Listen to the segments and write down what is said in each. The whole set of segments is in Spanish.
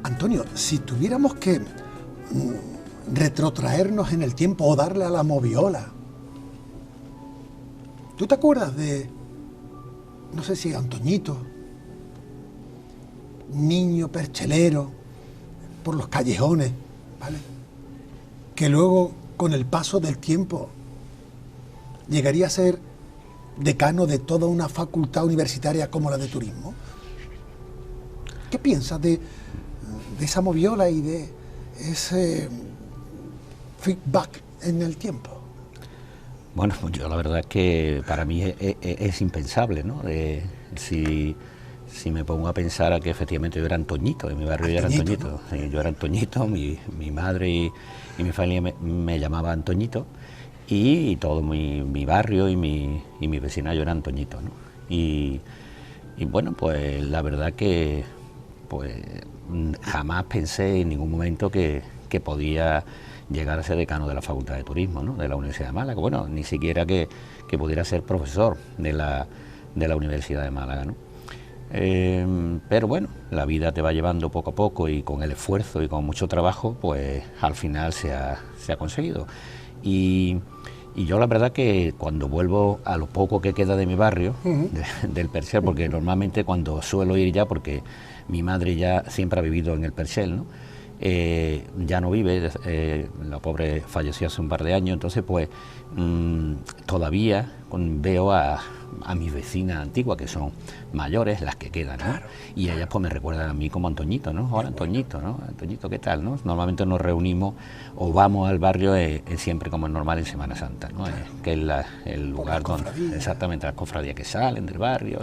Antonio, si tuviéramos que retrotraernos en el tiempo o darle a la moviola, ¿tú te acuerdas de, no sé si Antoñito, niño perchelero por los callejones, ¿vale? Que luego, con el paso del tiempo, llegaría a ser decano de toda una facultad universitaria como la de turismo? ¿Qué piensas de esa moviola y de ese feedback en el tiempo? Bueno, pues yo la verdad es que para mí es impensable, ¿no? Si me pongo a pensar a que efectivamente yo era Antoñito, en mi barrio yo era Antoñito. ¿No? Yo era Antoñito, mi madre y mi familia me llamaban Antoñito, y todo mi barrio y mi vecindario era Antoñito, ¿no? Y bueno, pues la verdad que pues jamás pensé en ningún momento que podía llegar a ser decano de la Facultad de Turismo, ¿no? De la Universidad de Málaga. Bueno, ni siquiera que pudiera ser profesor de la Universidad de Málaga, ¿no? Pero bueno, la vida te va llevando poco a poco, y con el esfuerzo y con mucho trabajo, pues al final se ha conseguido. Y yo la verdad que cuando vuelvo a lo poco que queda de mi barrio, del Perchel, porque normalmente cuando suelo ir ya, porque mi madre ya siempre ha vivido en el Perchel, ¿no? Ya no vive, la pobre falleció hace un par de años, entonces pues todavía veo a mis vecinas antiguas, que son mayores, las que quedan, ¿no? Claro. Y ellas pues me recuerdan a mí como Antoñito, ¿no? Hola Antoñito, ¿no? Antoñito, ¿qué tal, no? Normalmente nos reunimos o vamos al barrio siempre como es normal en Semana Santa, ¿no? Claro. Que es el lugar donde exactamente las cofradías que salen del barrio,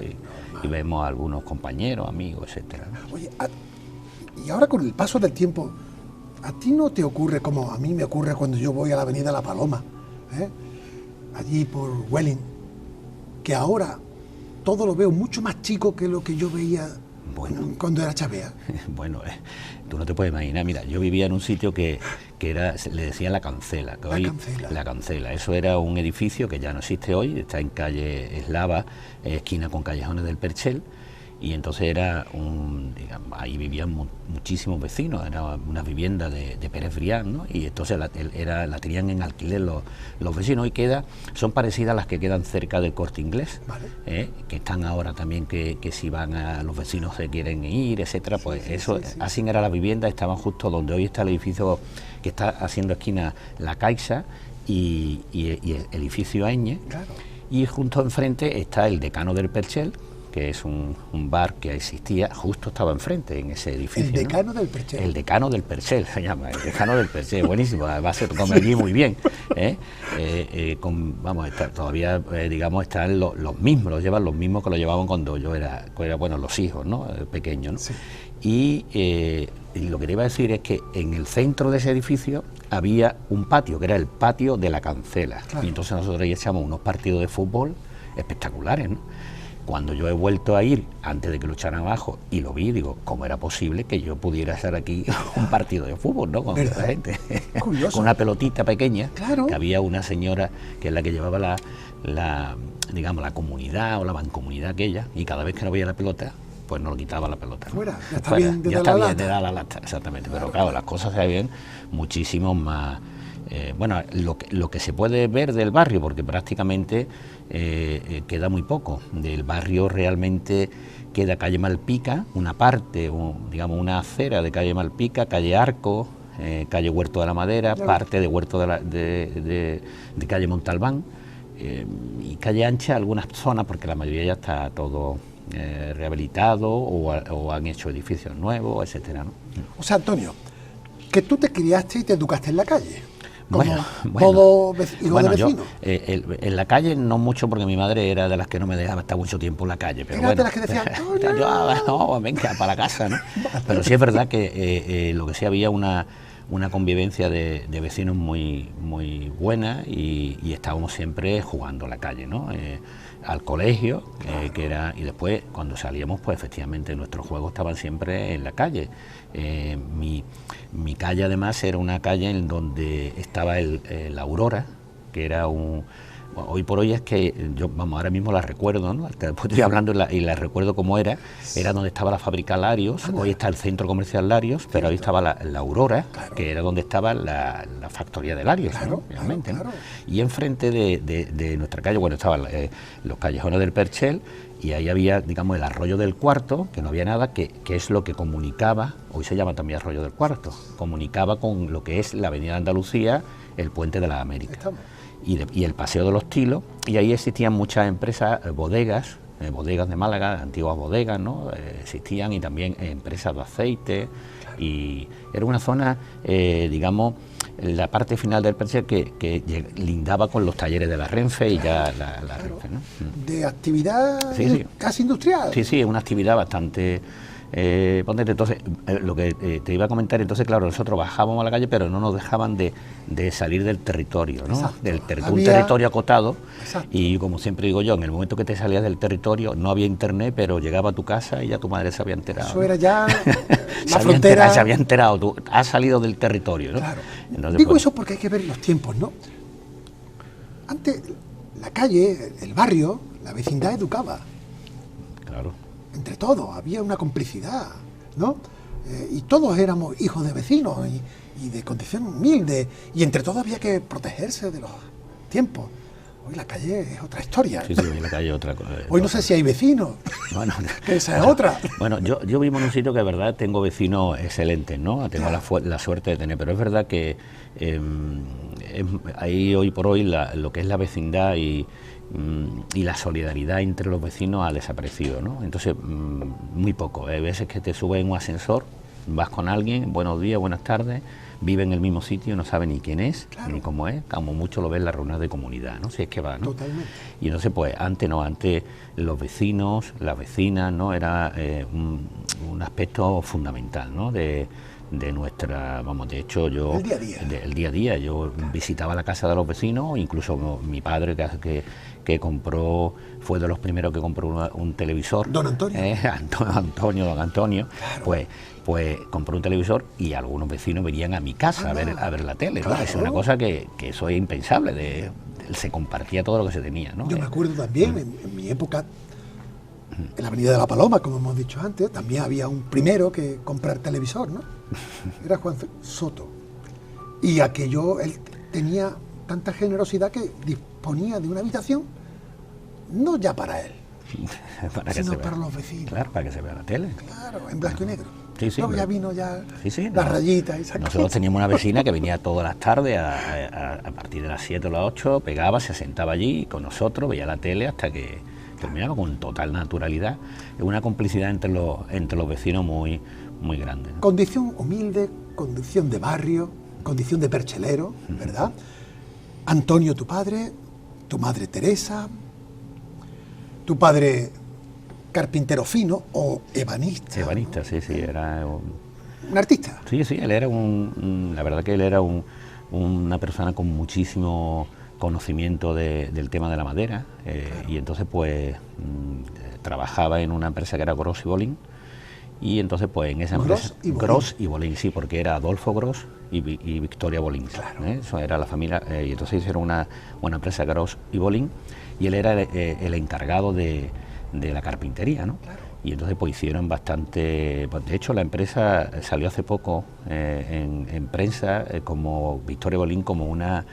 y vemos a algunos compañeros, amigos, etcétera, ¿no? Oye, y ahora con el paso del tiempo, ¿a ti no te ocurre como a mí me ocurre cuando yo voy a la avenida La Paloma, allí por Welling, que ahora todo lo veo mucho más chico que lo que yo veía cuando era Chavea? Bueno, tú no te puedes imaginar. Mira, yo vivía en un sitio que le decían La Cancela, que hoy La Cancela. Eso era un edificio que ya no existe hoy, está en calle Eslava, esquina con Callejones del Perchel. Y entonces era ahí vivían muchísimos vecinos, era una vivienda de Pérez Brián, ¿no? Y entonces la tenían en alquiler los vecinos, y son parecidas a las que quedan cerca del Corte Inglés, ¿vale? Que están ahora también, que si van a los vecinos se quieren ir, etcétera, pues sí, eso, sí. Así era la vivienda, estaban justo donde hoy está el edificio que está haciendo esquina La Caixa y el edificio Añe, claro. Y junto enfrente está el Decano del Perchel, que es un bar que existía, justo estaba enfrente en ese edificio. El Decano, ¿no? Del Perchel. El Decano del Perchel se llama, el Decano del Perchel, buenísimo, además se come allí muy bien, todavía digamos están los mismos, los llevan los mismos que lo llevaban cuando yo era bueno, los hijos, ¿no? Pequeños, ¿no? Sí. Y lo que te iba a decir es que en el centro de ese edificio había un patio, que era el patio de La Cancela, claro. Y entonces nosotros ahí echamos unos partidos de fútbol espectaculares, ¿no? Cuando yo he vuelto a ir, antes de que lo echaran abajo, y lo vi, digo, ¿cómo era posible que yo pudiera hacer aquí un partido de fútbol, ¿no? Con esta gente. Curioso. Con una pelotita pequeña, claro. Que había una señora que es la que llevaba la comunidad o la mancomunidad aquella, y cada vez que no veía la pelota, pues nos quitaba la pelota, ¿no? Fuera, ya está bien de dar la lata, exactamente. Pero claro, las cosas se ven muchísimo más. Lo que se puede ver del barrio, porque prácticamente queda muy poco. Del barrio realmente queda calle Malpica, una parte, una acera de calle Malpica, calle Arco, calle Huerto de la Madera, claro. Parte de Huerto de calle Montalbán, y calle Ancha, algunas zonas, porque la mayoría ya está todo rehabilitado o han hecho edificios nuevos, etcétera, ¿no? O sea, Antonio, que tú te criaste y te educaste en la calle. como todo hijo de vecino. En la calle no mucho, porque mi madre era de las que no me dejaba estar mucho tiempo en la calle. Pero ¿Era de las que decían, no, venga, para la casa, ¿no? Pero sí es verdad que lo que sí había una convivencia de vecinos muy buena, y estábamos siempre jugando en la calle, ¿no? Al colegio, que era, y después cuando salíamos, pues efectivamente nuestros juegos estaban siempre en la calle. Mi calle además era una calle en donde estaba la Aurora, que era hoy por hoy es que yo, ahora mismo la recuerdo, ¿no? Después estoy hablando y la recuerdo cómo era donde estaba la fábrica Larios. Hoy está el centro comercial Larios, pero ahí estaba la Aurora, que era donde estaba la factoría de Larios, ¿no? Realmente, ¿no? Y enfrente de nuestra calle, bueno, estaban los callejones del Perchel, y ahí había, digamos, el arroyo del Cuarto, que no había nada, que es lo que comunicaba, hoy se llama también arroyo del Cuarto, comunicaba con lo que es la avenida Andalucía, el puente de las Américas. Y el Paseo de los Tilos, y ahí existían muchas empresas, bodegas de Málaga, antiguas bodegas, ¿no? Existían, y también empresas de aceite, y era una zona, digamos, la parte final del Perchel que lindaba con los talleres de la Renfe, y ya la Renfe, ¿no? De actividad casi industrial. Sí, es una actividad bastante... entonces, lo que te iba a comentar, entonces claro, nosotros bajábamos a la calle, pero no nos dejaban de salir del territorio, ¿no? Exacto. Un territorio acotado. Exacto. Y como siempre digo yo, en el momento que te salías del territorio no había internet, pero llegaba a tu casa y ya tu madre se había enterado. Eso era ya la frontera. Se había enterado, tú has salido del territorio, ¿no? Claro. Entonces, digo pues, eso porque hay que ver los tiempos, ¿no? Antes, la calle, el barrio, la vecindad educaba. Claro. Entre todos, había una complicidad, ¿no? Y todos éramos hijos de vecinos y de condición humilde, y entre todos había que protegerse de los tiempos. Hoy la calle es otra historia. Sí, hoy la calle es otra cosa. Hoy no sé si hay vecinos, bueno, que esa es otra. Bueno, yo vivo en un sitio que de verdad tengo vecinos excelentes, ¿no? Tengo la suerte de tener, pero es verdad que ahí hoy por hoy lo que es la vecindad y la solidaridad entre los vecinos ha desaparecido, ¿no? Entonces, muy poco. Hay veces que te subes en un ascensor, vas con alguien, buenos días, buenas tardes, vive en el mismo sitio, no sabe ni quién es, ni cómo es, como mucho lo ves en las reuniones de comunidad, ¿no? Si es que va, ¿no? Totalmente. Y entonces, pues, antes los vecinos, las vecinas, ¿no? Era un aspecto fundamental, ¿no? De nuestra, vamos, de hecho yo... El día a día, yo visitaba la casa de los vecinos, incluso mi padre que compró, fue de los primeros que compró un televisor. Don Antonio. Don Antonio, claro. pues compró un televisor, y algunos vecinos venían a mi casa a ver la tele, ¿no? Claro. Es una cosa que eso es impensable, se compartía todo lo que se tenía, ¿no? Yo me acuerdo también, en mi época, en la Avenida de la Paloma, como hemos dicho antes, también había un primero que comprar televisor, ¿no? Era Juan Soto. Y él tenía tanta generosidad que disponía de una habitación, no ya para él, sino para los vecinos. Claro, para que se vea la tele. Claro, en blanco y negro. Sí, Luego ya vino las rayitas. Nosotros teníamos una vecina que venía todas las tardes, a partir de las 7 o las 8, pegaba, se sentaba allí con nosotros, veía la tele hasta que terminaba, con total naturalidad. Es una complicidad entre los vecinos muy grande, ¿no? Condición humilde, condición de barrio, condición de perchelero, ¿verdad? Antonio, tu padre, tu madre Teresa, tu padre carpintero fino o ebanista. Ebanista, sí, era un artista. Sí, él era la verdad que él era una persona con muchísimo conocimiento del tema de la madera, claro. Y entonces pues trabajaba en una empresa que era Gros y Bolin, y entonces pues en esa empresa Gros y Bolin, sí, porque era Adolfo Gros y Victoria Bolin, claro. Eso era la familia, y entonces hicieron una empresa Gros y Bolin, y él era el encargado de la carpintería, ¿no? Claro. Y entonces pues hicieron bastante, de hecho la empresa salió hace poco en prensa como Victoria Bolin, como una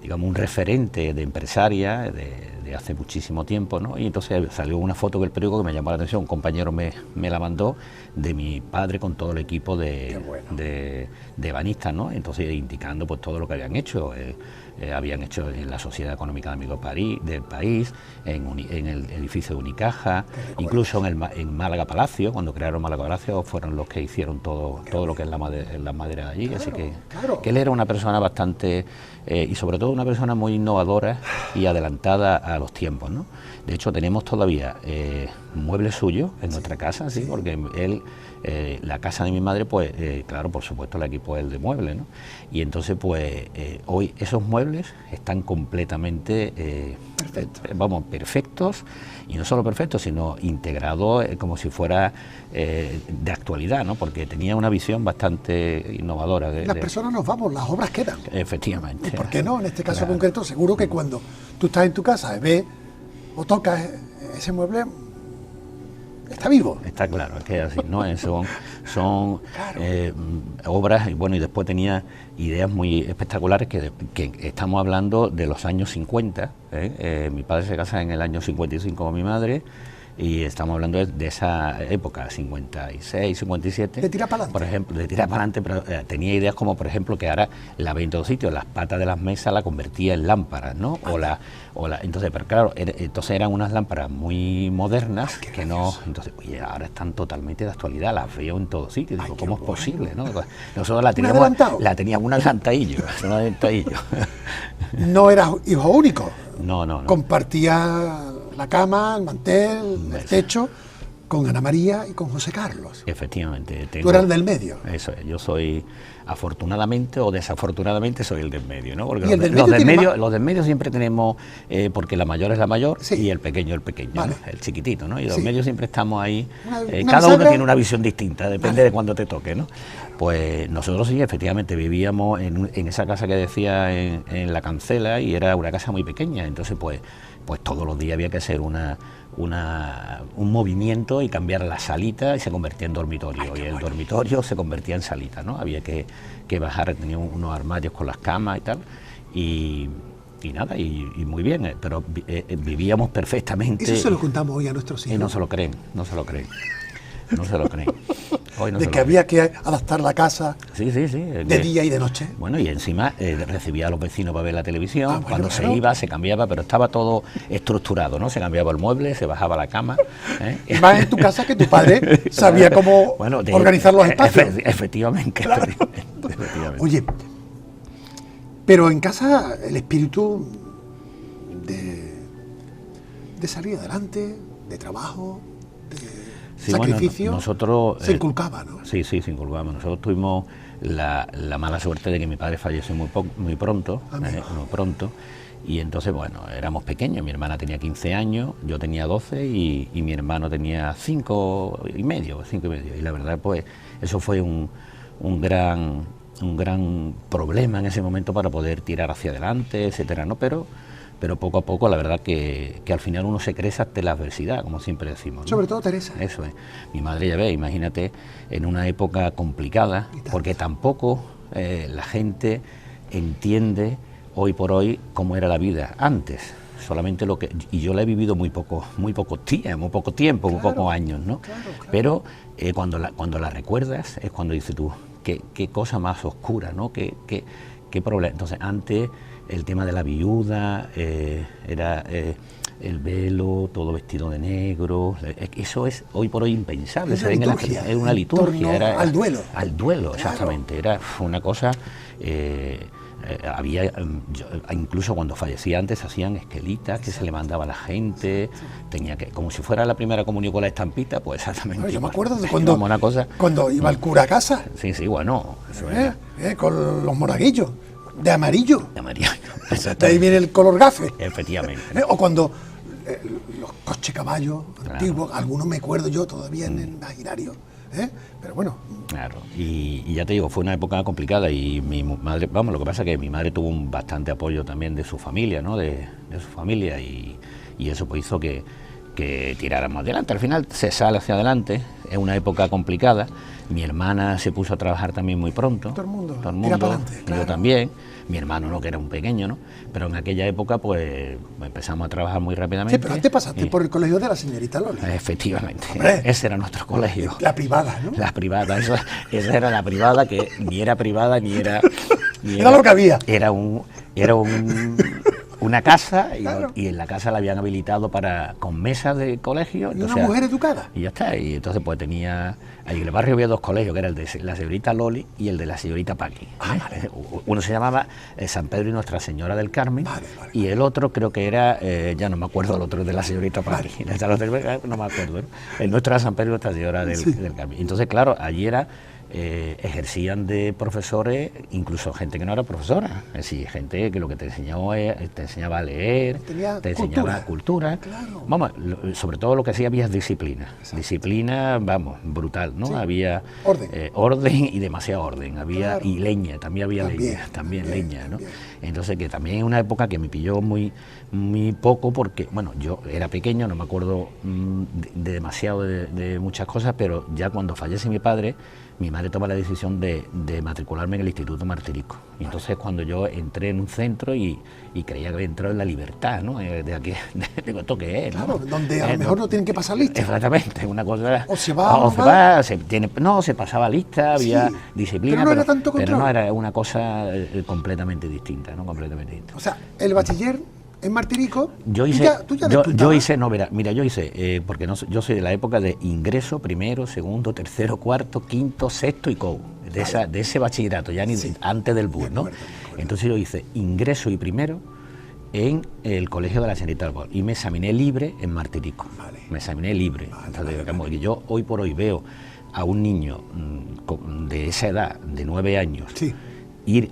digamos, un referente de empresaria de hace muchísimo tiempo, ¿no? Y entonces salió una foto del periódico que me llamó la atención, un compañero me la mandó, de mi padre con todo el equipo de banistas, ¿no? Entonces indicando pues todo lo que habían hecho. Habían hecho en la Sociedad Económica de Amigos del País, en el edificio de Unicaja, incluso en Málaga Palacio, cuando crearon Málaga Palacio, fueron los que hicieron todo lo que es la madera allí. Claro, así que él era una persona bastante, y sobre todo una persona muy innovadora y adelantada a los tiempos, ¿no? De hecho, tenemos todavía muebles suyos en nuestra casa, sí, porque él, la casa de mi madre, pues, claro, por supuesto, el equipo es el de muebles, ¿no? Y entonces, pues, hoy esos muebles están completamente, perfectos, y no solo perfectos, sino integrados como si fuera de actualidad, ¿no? Porque tenía una visión bastante innovadora. Las personas nos vamos, las obras quedan. Efectivamente. ¿Y por qué no? En este caso concreto, seguro que cuando tú estás en tu casa y ves o tocas ese mueble, está vivo. Está claro, es que así, ¿no? Son obras, y bueno, y después tenía ideas muy espectaculares que estamos hablando de los años 50. Mi padre se casa en el año 55 con mi madre, y estamos hablando de esa época, 56, 57. De tirar para adelante. Por ejemplo, de tirar para adelante, pero tenía ideas como, por ejemplo, que ahora la ve en todos sitios, las patas de las mesas la convertía en lámparas, ¿no? Entonces, pero claro, entonces eran unas lámparas muy modernas que no, entonces, oye, ahora están totalmente de actualidad, las veo en todos sitios, digo, ¿cómo es posible, no? Nosotros la teníamos un adelantadillo. No eras hijo único. No. Compartía la cama, el mantel, el techo, con Ana María y con José Carlos. Efectivamente. Tú eras el del medio. Eso es, yo soy, afortunadamente o desafortunadamente, soy el del medio, ¿no? Porque los del medio siempre tenemos, porque la mayor es la mayor, sí, y el pequeño el pequeño, vale, ¿no? El chiquitito, ¿no? Y los medios siempre estamos ahí, cada uno tiene una visión distinta, depende de cuándo te toque, ¿no? Pues nosotros sí, efectivamente, vivíamos en esa casa que decía en La Cancela, y era una casa muy pequeña, entonces pues todos los días había que hacer un movimiento y cambiar la salita, y se convertía en dormitorio. Y el dormitorio se convertía en salita, ¿no? Había que bajar, tenía unos armarios con las camas y tal, y nada, y muy bien, pero vivíamos perfectamente. Eso se lo contamos hoy a nuestros hijos. Y no se lo creen. Hoy no de que había que adaptar la casa de día y de noche. Bueno, y encima recibía a los vecinos para ver la televisión, cuando se iba, se cambiaba, pero estaba todo estructurado, ¿no? Se cambiaba el mueble, se bajaba la cama. Y más en tu casa, que tu padre sabía cómo organizar los espacios. Efectivamente. Oye, pero en casa el espíritu de salir adelante, de trabajo, sacrificio, bueno, nosotros se inculcaba, ¿no? Sí, se inculcaba. Nosotros tuvimos la mala suerte de que mi padre falleció muy pronto, y entonces, bueno, éramos pequeños. Mi hermana tenía 15 años, yo tenía 12 y mi hermano tenía 5 y medio. Y la verdad, pues, eso fue un gran problema en ese momento para poder tirar hacia adelante, etcétera, ¿no? Pero poco a poco, la verdad que al final uno se crece ante la adversidad, como siempre decimos, ¿no? Sobre todo Teresa. Eso es. Mi madre, ya ve, imagínate, en una época complicada, porque tampoco la gente entiende hoy por hoy cómo era la vida antes. Solamente y yo la he vivido muy poco tiempo, muy pocos años, ¿no? Claro. Pero cuando la recuerdas es cuando dices tú, qué cosa más oscura, ¿no? Qué problema. Entonces, antes el tema de la viuda era el velo, todo vestido de negro. Eso es hoy por hoy impensable. Es una liturgia. Era al duelo. Al duelo, exactamente. Era una cosa. Había, incluso cuando fallecía antes, hacían esquelitas que se le mandaba a la gente. Tenía que, como si fuera la primera comunión con la estampita, pues exactamente. Yo me acuerdo de cuando iba el cura a casa. Sí, bueno. Eso con los monaguillos. De amarillo. De ahí viene el color gafe. Efectivamente. O cuando los coches caballos antiguos, algunos me acuerdo yo todavía en el imaginario. Pero bueno. Claro, y ya te digo, fue una época complicada, y mi madre, lo que pasa es que mi madre tuvo bastante apoyo también de su familia, ¿no? De su familia, y eso pues hizo que que tiráramos adelante. Al final se sale hacia adelante, es una época complicada. Mi hermana se puso a trabajar también muy pronto. Todo el mundo. Era para adelante, claro. Yo también. Mi hermano no, que era un pequeño, ¿no? Pero en aquella época, pues, empezamos a trabajar muy rápidamente. Sí, pero antes pasaste por el colegio de la señorita Loli. Efectivamente. ¡Hombre! Ese era nuestro colegio. La privada, ¿no? La privada, esa era la privada, que ni era privada ni era... Era lo que había. Era una casa, Claro. y en la casa la habían habilitado con mesas de colegio. Y una mujer educada. Y ya está. Y entonces pues tenía... Allí en el barrio había dos colegios, que era el de la señorita Loli y el de la señorita Paqui. Vale. Uno se llamaba San Pedro y Nuestra Señora del Carmen, Vale. y el otro creo que era, ya no me acuerdo el otro, de la señorita Paqui. Vale. No me acuerdo, ¿no? El nuestro era San Pedro y Nuestra Señora del Carmen. Entonces, claro, allí era... ejercían de profesores incluso gente que no era profesora, es decir, gente que lo que te enseñaba a leer, te enseñaba cultura. Claro. Vamos, sobre todo lo que hacía había disciplina. Exacto. Disciplina, vamos, brutal, ¿no? Sí. Había orden y demasiado orden, había, claro. Y leña, también había leña, ¿no? Entonces, que también es una época que me pilló muy poco, porque, bueno, yo era pequeño, no me acuerdo de demasiado de muchas cosas, pero ya cuando fallece mi padre, mi madre toma la decisión de matricularme en el Instituto Martirico. Y entonces cuando yo entré en un centro y creía que había entrado en la libertad, ¿no? De aquí, digo, ¿esto qué es? Claro, ¿no? Donde a lo mejor no tienen que pasar lista. Exactamente, una cosa... O se va, se pasaba lista, había disciplina, pero no era tanto control. Pero no, era una cosa completamente distinta, ¿no? Completamente distinta. O sea, el bachiller... En Martirico, yo hice, porque yo soy de la época de ingreso primero, segundo, tercero, cuarto, quinto, sexto y COU, de ese bachillerato, ya antes del BUS, ¿no? Entonces yo hice ingreso y primero en el colegio de la señorita Albor y me examiné libre en Martirico. Vale. Me examiné libre. Entonces, yo hoy por hoy veo a un niño de esa edad, de 9 años, ir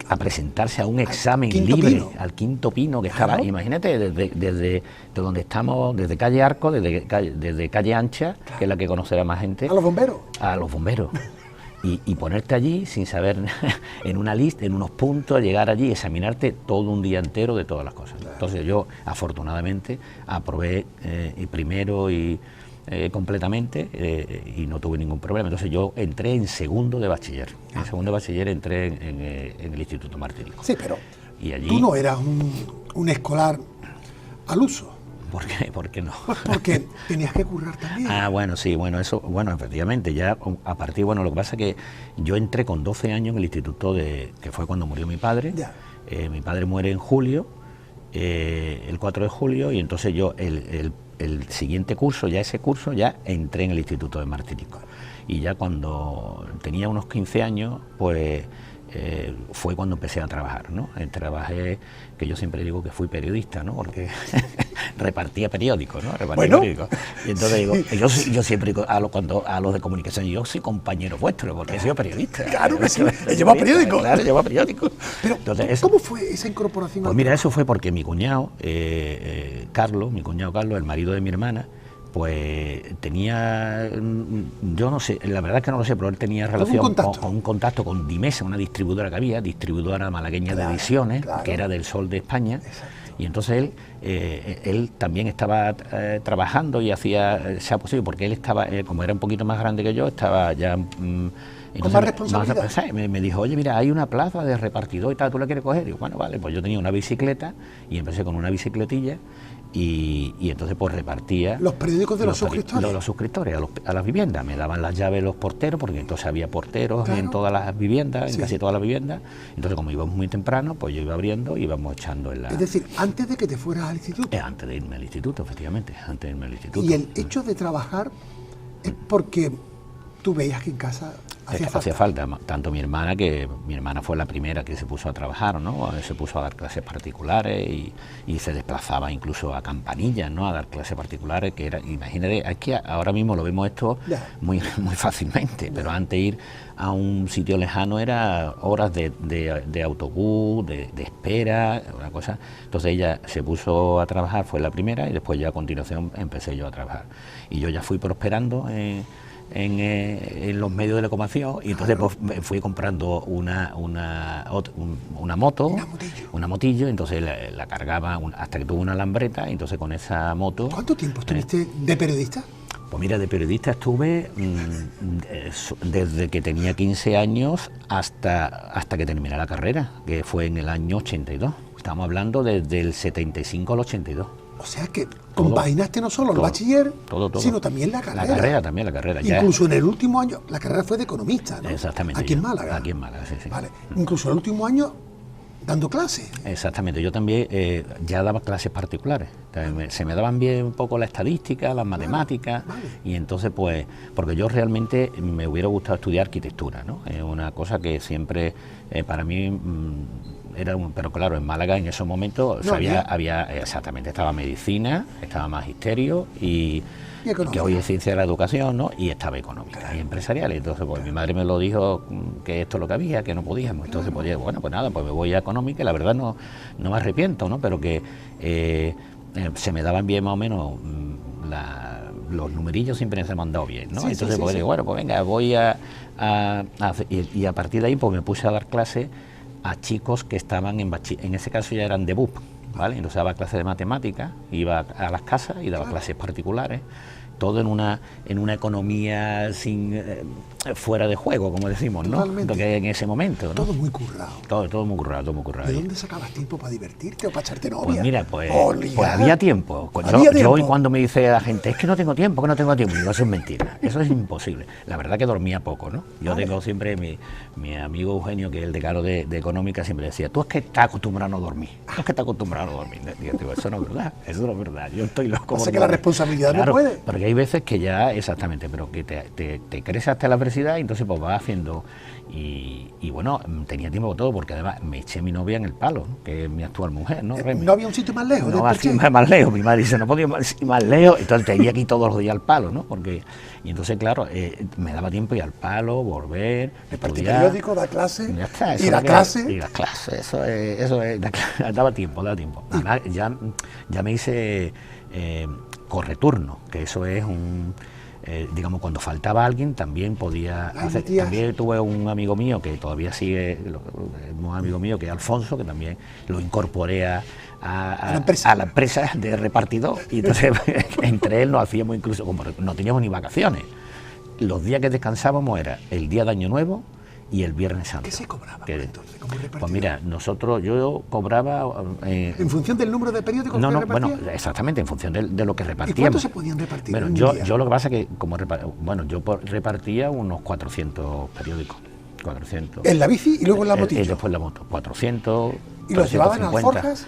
a presentarse a un examen libre al Quinto Pino, que estaba, imagínate, desde donde estamos, desde calle Arco, desde calle Ancha, que es la que conocerá más gente. ¿A los bomberos? A los bomberos. Y ponerte allí sin saber, en una lista, en unos puntos, llegar allí, examinarte todo un día entero de todas las cosas. Entonces yo, afortunadamente, aprobé primero y... completamente y no tuve ningún problema. Entonces yo entré en segundo de bachiller. En segundo de bachiller entré en el Instituto Martirico. Sí, pero y allí, tú no eras un escolar al uso. ¿Por qué? ¿Por qué no? Pues porque tenías que currar también. Bueno, sí, bueno, efectivamente, ya a partir, lo que pasa es que yo entré con 12 años en el instituto, que fue cuando murió mi padre. Mi padre muere en julio, el 4 de julio, y entonces yo el siguiente curso, ese curso, entré en el Instituto de Martirico. Y ya cuando tenía unos 15 años, pues fue cuando empecé a trabajar, ¿no? Trabajé, que yo siempre digo que fui periodista, ¿no? Porque repartía periódicos, ¿no? Periódicos. Y entonces digo, yo siempre digo a los de comunicación, yo soy compañero vuestro, porque he sido periodista. Claro que sí, he llevado periódicos. Claro, lleva periódicos. Pero, entonces, ¿cómo fue esa incorporación? Pues mira, eso fue porque mi cuñado, Carlos, el marido de mi hermana, pues tenía, yo no sé, la verdad es que no lo sé, pero él tenía relación con un contacto con Dimesa, una distribuidora que había, distribuidora malagueña de ediciones, que era del Sol de España. Exacto. Y entonces él también estaba trabajando y hacía, sea posible, porque él estaba, como era un poquito más grande que yo, estaba ya... Con más responsabilidad. Me dijo, oye, mira, hay una plaza de repartidor y tal, ¿tú la quieres coger? Y digo, bueno, vale, pues yo tenía una bicicleta y empecé con una bicicletilla. Y entonces pues repartía los periódicos de los suscriptores. Los suscriptores a las viviendas. Me daban las llaves los porteros, porque entonces había porteros en todas las viviendas, en casi todas las viviendas. Entonces, como íbamos muy temprano, pues yo iba abriendo y íbamos echando en la... Es decir, antes de que te fueras al instituto. Antes de irme al instituto, efectivamente, antes de irme al instituto. Y el hecho de trabajar es porque tú veías que en casa hacía falta. Tanto mi hermana fue la primera que se puso a trabajar, ¿no? Se puso a dar clases particulares y se desplazaba incluso a Campanillas, ¿no? A dar clases particulares, que era, imagínate, es que ahora mismo lo vemos esto muy fácilmente, pero antes ir a un sitio lejano era horas de autobús, de espera, una cosa. Entonces ella se puso a trabajar, fue la primera, y después ya a continuación empecé yo a trabajar. Y yo ya fui prosperando en los medios de locomoción, y entonces pues, me fui comprando una moto, una motillo, entonces la cargaba hasta que tuve una lambreta, y entonces con esa moto... ¿Cuánto tiempo estuviste de periodista? Pues mira, de periodista estuve desde que tenía 15 años hasta que terminé la carrera, que fue en el año 82. Estamos hablando desde el 75 al 82. O sea que compaginaste no solo el bachiller, sino también la carrera. La carrera. Incluso en el último año, la carrera fue de economista, ¿no? Exactamente. Aquí en Málaga. Aquí en Málaga, sí. Vale. Incluso el último año dando clases. Exactamente. Yo también ya daba clases particulares. Se me daban bien un poco la estadística, las matemáticas, y entonces pues, porque yo realmente me hubiera gustado estudiar arquitectura, ¿no? Es una cosa que siempre para mí... pero claro, en Málaga en esos momentos había exactamente, estaba medicina, estaba magisterio y que hoy es ciencia de la educación, ¿no? Y estaba económica y empresarial. Entonces pues mi madre me lo dijo, que esto es lo que había, que no podíamos. Entonces pues bueno, pues nada, pues me voy a económica, y la verdad no me arrepiento, ¿no? Pero que se me daban bien más o menos los numerillos, siempre se me han dado bien, ¿no? Entonces pues digo, bueno, pues venga, voy a y a partir de ahí pues me puse a dar clases a chicos que estaban en ese caso ya eran de BUP, ¿vale? Entonces daba clases de matemáticas, iba a las casas y daba clases particulares, todo en una economía sin fuera de juego, como decimos, ¿no? Que en ese momento, ¿no? Todo muy currado. Todo muy currado. ¿De dónde sacabas tiempo para divertirte o para echarte novia? Pues mira, pues había tiempo. Yo hoy cuando me dice la gente, es que no tengo tiempo, digo, eso es mentira, eso es imposible. La verdad que dormía poco, ¿no? Yo tengo siempre mi amigo Eugenio, que es el decano de económica, siempre decía, tú es que estás acostumbrado a no dormir, Digo, eso no es verdad, yo estoy loco. O sea que la responsabilidad no puede. Porque hay veces que ya, exactamente, pero que te crees hasta la adversidad, y entonces pues vas haciendo, y bueno, tenía tiempo para todo, porque además me eché mi novia en el palo, ¿no? Que es mi actual mujer, ¿no? ¿No había un sitio más lejos? No, más lejos, mi madre dice, no podía ir más lejos, entonces tenía aquí todos los días al palo, ¿no? Y entonces, claro, me daba tiempo ir al palo, volver, repartir periódico, dar clase, ya está, y la clase. Y las clases, eso es, daba tiempo. Además, ya me hice correturno, que eso es digamos, cuando faltaba alguien también podía hacer. También tuve un amigo mío que todavía sigue, un amigo mío que es Alfonso, que también lo incorporé a la empresa de repartidor, y entonces entre él nos hacíamos incluso, como no teníamos ni vacaciones, los días que descansábamos era el día de Año Nuevo y el Viernes Santo. ¿Qué se cobraba entonces como repartidor? Pues mira, yo cobraba... ¿En función del número de periódicos que repartía? Bueno, exactamente, en función de lo que repartíamos. ¿Y cuántos se podían repartir? Bueno, yo lo que pasa es que yo repartía unos 400 periódicos. 400. ¿En la bici y luego en la motillo? Después la moto, 400. ¿Y los llevaban a alforjas?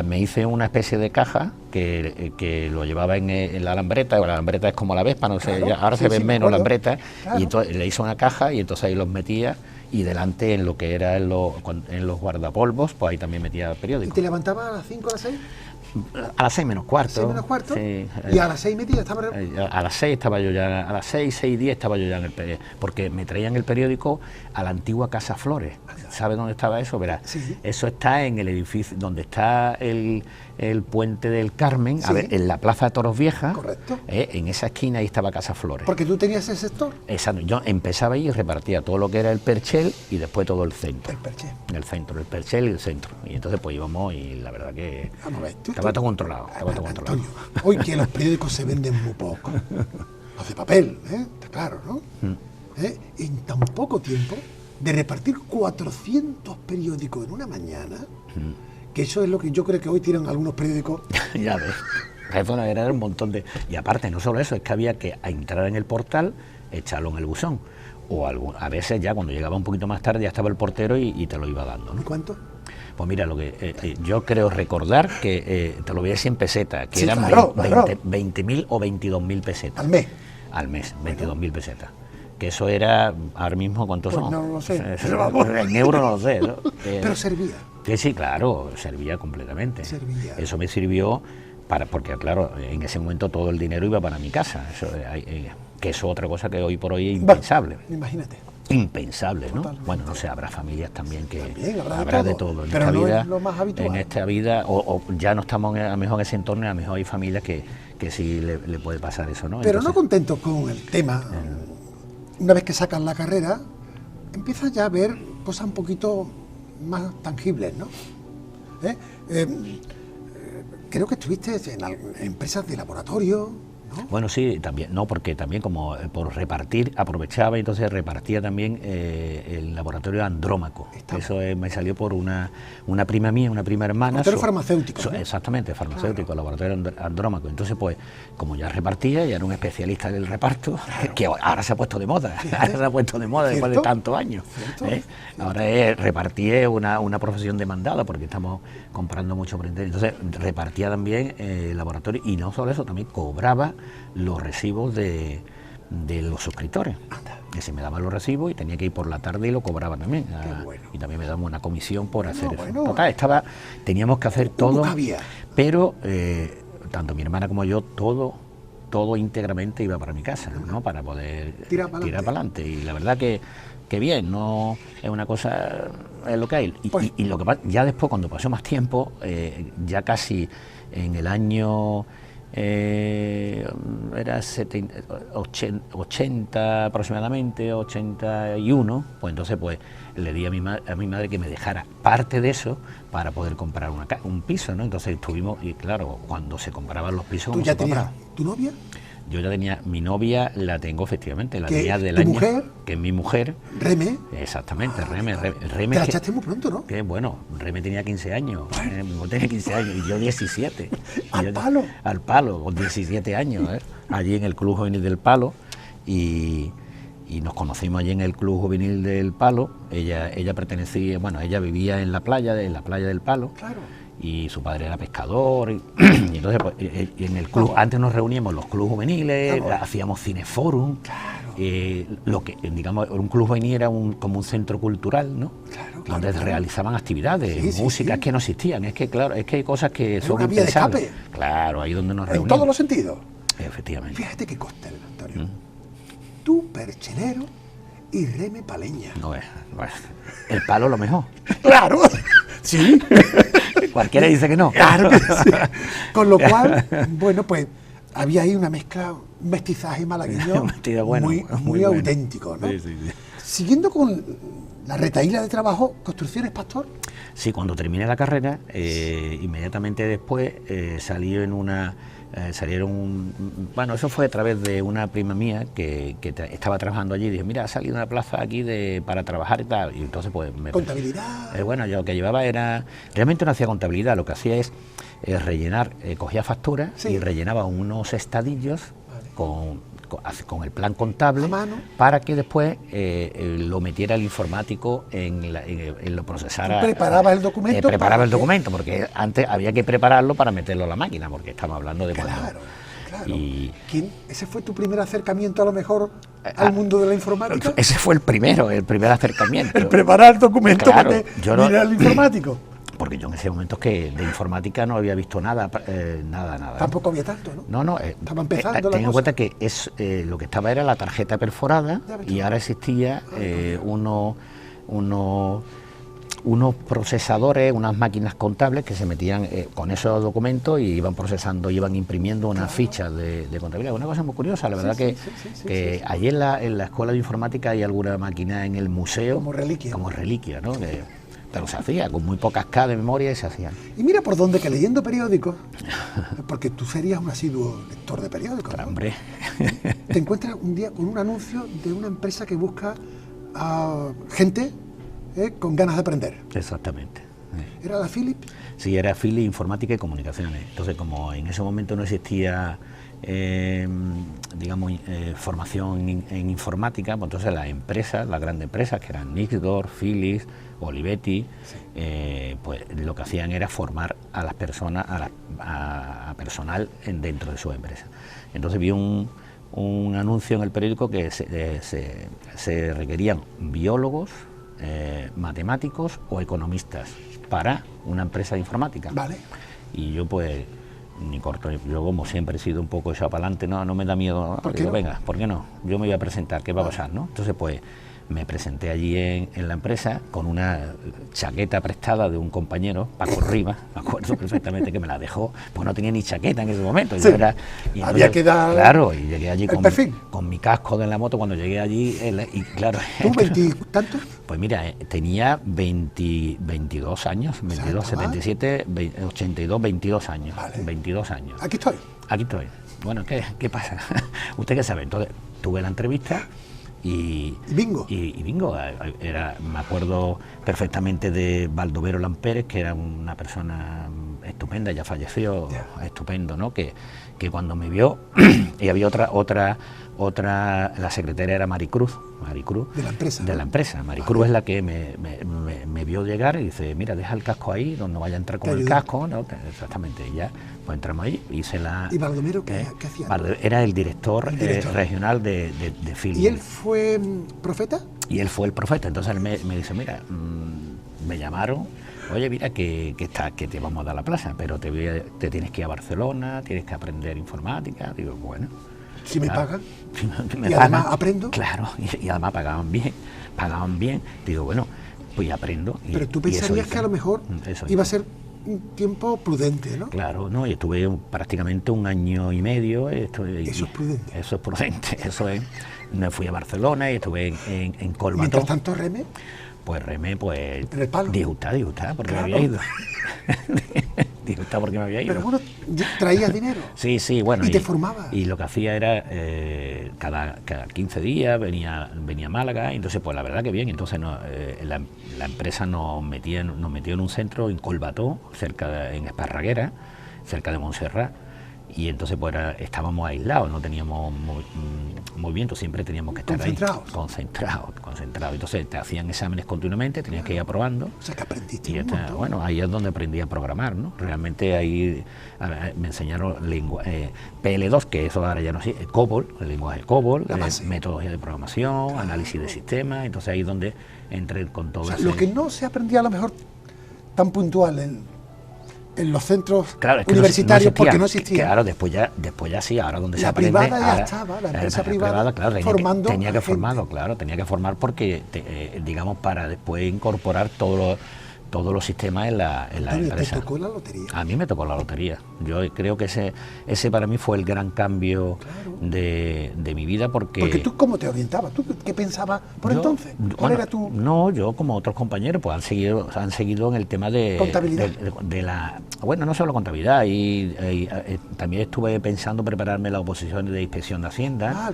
Me hice una especie de caja que lo llevaba en la alambreta. La alambreta es como la Vespa, no sé, ahora se ven menos lambreta, y entonces le hice una caja, y entonces ahí los metía, y delante en lo que era en los guardapolvos, pues ahí también metía periódicos. ¿Y te levantabas a las 5 o a las 6? A las 6 menos cuarto. 6 menos cuarto. Sí. ¿Y a las 6:30 estaba? A las 6 estaba yo ya, a las 6:10 estaba yo ya en el periódico, porque me traían el periódico a la antigua Casa Flores. ¿Sabes dónde estaba eso? Verás, sí. Eso está en el edificio donde está el puente del Carmen, sí. A ver, en la Plaza de Toros Vieja. Correcto. En esa esquina ahí estaba Casa Flores. Porque tú tenías ese sector. Exacto. Yo empezaba ahí y repartía todo lo que era el Perchel y después todo el centro. El Perchel. El centro, el Perchel y el centro. Y entonces pues íbamos, y la verdad que estaba todo controlado. Antonio, hoy que los periódicos se venden muy poco. Los de papel, está claro, ¿no? En tan poco tiempo, de repartir 400 periódicos en una mañana, que eso es lo que yo creo que hoy tiran algunos periódicos. Ya ves, eso era un montón de... Y aparte, no solo eso, es que había que entrar en el portal, echarlo en el buzón, o a veces ya cuando llegaba un poquito más tarde ya estaba el portero y te lo iba dando, ¿no? ¿Y cuánto? Pues mira, lo que yo creo recordar que te lo voy a decir en pesetas, que sí, eran claro, 20.000 o 22.000 pesetas. ¿Al mes? Al mes, 22.000 pesetas. Que eso era, ahora mismo, ¿cuántos pues son? No lo sé. En euros no lo sé, ¿no? Pero servía. Sí, claro, servía completamente. Servía. Eso me sirvió porque, claro, en ese momento todo el dinero iba para mi casa. Que eso es otra cosa que hoy por hoy es impensable. Imagínate. impensable, ¿no? Totalmente. Bueno, no sé, habrá familias también que También habrá de todo en pero esta no vida, es lo más habitual. en esta vida, o ya no estamos a lo mejor en ese entorno, a lo mejor hay familias que sí le puede pasar eso, ¿no? Pero Entonces, no contentos con el tema, una vez que sacan la carrera, empiezas ya a ver cosas un poquito más tangibles, ¿no? Creo que estuviste en empresas de laboratorio, ¿no? bueno, sí, también, no, porque también como por repartir, aprovechaba y entonces repartía también el laboratorio Andrómaco. Eso me salió por una prima mía, una prima hermana. Laboratorio farmacéutico, ¿no? Exactamente, farmacéutico, laboratorio Andrómaco. Entonces, pues, como ya repartía, ya era un especialista del reparto, que ahora se ha puesto de moda, ahora se ha puesto de moda después de tantos años. Ahora repartir es una profesión demandada porque estamos comprando mucho por internet. Entonces, repartía también el laboratorio y no solo eso, también cobraba los recibos de los suscriptores. Que se me daban los recibos y tenía que ir por la tarde y lo cobraba también. Bueno. Y también me daban una comisión por hacer eso. Bueno. Total, teníamos que hacer todo, cabía? pero tanto mi hermana como yo, todo íntegramente iba para mi casa, ¿no? Para poder Tirar para adelante. Y la verdad que bien, no es una cosa, es lo que hay. Y lo que pasa, ya después, cuando pasó más tiempo, ya casi en el año era 80 aproximadamente, 81, pues entonces pues le di a mi madre que me dejara parte de eso para poder comprar un piso, ¿no? Entonces estuvimos, y claro, cuando se compraban los pisos... ¿Tú ya tenías tu novia? Yo ya tenía, mi novia la tengo efectivamente, la ¿Que tenía del tu año... mujer? Que es mi mujer. ¿Reme? Exactamente, Reme. Te la echaste muy pronto, ¿no? Que bueno, Reme tenía 15 años, mi mujer tenía 15 años y yo 17. ¿Al palo? Al palo, con 17 años, allí en el Club Juvenil del Palo, y nos conocimos allí en el Club Juvenil del Palo. Ella pertenecía, bueno, ella vivía en la playa del Palo. Claro. Y su padre era pescador y entonces pues, en el club, antes nos reuníamos los clubes juveniles, hacíamos cineforum, lo que digamos un club juvenil era como un centro cultural, ¿no? Donde realizaban actividades, músicas que no existían, es que claro, es que hay cosas que son una vía de escape. Claro, ahí donde nos reuníamos. En todos los sentidos. Efectivamente. Fíjate qué cóctel, Antonio. Tú, perchenero, y Reme paleña. No es, el Palo lo mejor. Claro, sí. Cualquiera dice que no. Claro que sí. Con lo cual, bueno, pues había ahí una mezcla, un mestizaje malagueño bueno, muy bueno. auténtico, ¿no? Sí. Siguiendo con la retahíla de trabajo, ¿Construcciones Pastor? Sí, cuando terminé la carrera, inmediatamente después bueno, eso fue a través de una prima mía que estaba trabajando allí y dije, mira, ha salido una plaza aquí para trabajar y tal, y entonces pues... ¿Contabilidad? Bueno, yo lo que llevaba realmente no hacía contabilidad, lo que hacía es rellenar, cogía facturas y rellenaba unos estadillos con el plan contable para que después lo metiera el informático lo procesara. ¿Preparaba el documento? Preparaba el documento, porque antes había que prepararlo para meterlo a la máquina, porque estamos hablando de Claro. ¿Ese fue tu primer acercamiento a lo mejor al mundo de la informática? Ese fue el primer acercamiento. El preparar el documento claro, para mirar al informático. Porque yo en ese momento que de informática no había visto nada. Tampoco había tanto, ¿no? No. Estaba empezando la ten en cuenta que lo que estaba era la tarjeta perforada y ahora existía unos procesadores, unas máquinas contables que se metían con esos documentos y iban procesando, iban imprimiendo unas fichas de contabilidad. Una cosa muy curiosa, la verdad que allí en la escuela de informática hay alguna máquina en el museo. Como reliquia, ¿no? Pero se hacía, con muy pocas K de memoria y se hacían. Y mira por dónde, que leyendo periódicos, porque tú serías un asiduo lector de periódicos, ¿no? Hombre. Te encuentras un día con un anuncio de una empresa que busca a gente con ganas de aprender. Exactamente. ¿Era la Philips? Sí, era Philips Informática y Comunicaciones. Entonces, como en ese momento no existía formación en informática, pues entonces las grandes empresas que eran Nixdorf, Philips, Olivetti, pues lo que hacían era formar a las personas, a personal dentro de su empresa. Entonces vi un anuncio en el periódico que se requerían biólogos, matemáticos o economistas para una empresa de informática. Vale. Y yo pues ni corto, yo como siempre he sido un poco echado para adelante, no me da miedo. ¿Por qué no? Venga, ¿por qué no? Yo me voy a presentar, ¿qué va a pasar, no? Entonces pues me presenté allí en la empresa con una chaqueta prestada de un compañero, Paco Rivas, me acuerdo perfectamente que me la dejó, pues no tenía ni chaqueta en ese momento. Sí. Había que dar claro, y llegué allí con mi casco de la moto cuando llegué allí, y claro... ¿Tú 20 tantos? Pues mira, tenía 22 años, 22, 77, 82, 22 años, vale. 22 años. Aquí estoy. Aquí estoy. Bueno, ¿qué pasa? ¿Usted qué sabe? Entonces, tuve la entrevista y bingo. Y bingo. Me acuerdo perfectamente de Baldomero Lampérez, que era una persona estupenda, ya falleció, estupendo, ¿no? Que cuando me vio, y había otra, la secretaria era Maricruz. De la empresa. Maricruz, vale. Es la que me vio llegar y dice, mira, deja el casco ahí, no vaya a entrar con el casco, ¿no? Exactamente, y ya, pues entramos ahí, hice la... ¿Y Baldomero qué hacía? Era el director regional de Philips. ¿Y él fue profeta? Y él fue el profeta, entonces él me dice, mira, me llamaron, oye, mira que te vamos a dar la plaza, pero te tienes que ir a Barcelona, tienes que aprender informática. Digo, bueno... Si me pagan, y además aprendo. Claro, y además pagaban bien. Digo, bueno, pues aprendo. Pero tú pensarías que a lo mejor iba a ser un tiempo prudente, ¿no? Claro, no, y estuve prácticamente 1 año y medio. Eso es prudente. Eso es prudente, eso es. Me fui a Barcelona y estuve en Colbató. ¿Mientras tanto remé? Pues remé, pues... ¿En el palo? Disgustada, porque claro. me había ido. Disgustada porque me había ido. Pero bueno, ¿traías dinero? Sí, bueno. ¿Y te formabas? Y lo que hacía era, cada 15 días venía a Málaga, y entonces pues la verdad que bien. Entonces la empresa nos metió en un centro en Colbató, en Esparraguera, cerca de Montserrat. Y entonces pues estábamos aislados, no teníamos movimiento, siempre teníamos que estar concentrados. Entonces te hacían exámenes continuamente, tenías que ir aprobando. O sea que aprendiste y un montón. Bueno, ahí es donde aprendí a programar, ¿no? Realmente ahí me enseñaron PL2, que eso ahora ya no sé, COBOL, el lenguaje COBOL, metodología de programación, análisis de sistemas. Entonces ahí es donde entré con todo eso. Lo que no se aprendía a lo mejor tan puntual en los centros universitarios, no porque no existía. Claro, después ya sí, ahora donde se aprende... La privada ya estaba, la empresa privada, claro, formando tenía que formar porque, digamos, para después incorporar todos los sistemas en la empresa. ¿Te tocó la lotería? A mí me tocó la lotería. Yo creo que ese para mí fue el gran cambio de mi vida, porque tú, ¿cómo te orientabas? ¿Tú qué pensabas por entonces? ¿Cuál era tu...? No, yo como otros compañeros pues han seguido en el tema de... ¿Contabilidad? Bueno, no solo contabilidad, y también estuve pensando prepararme la oposición de inspección de Hacienda,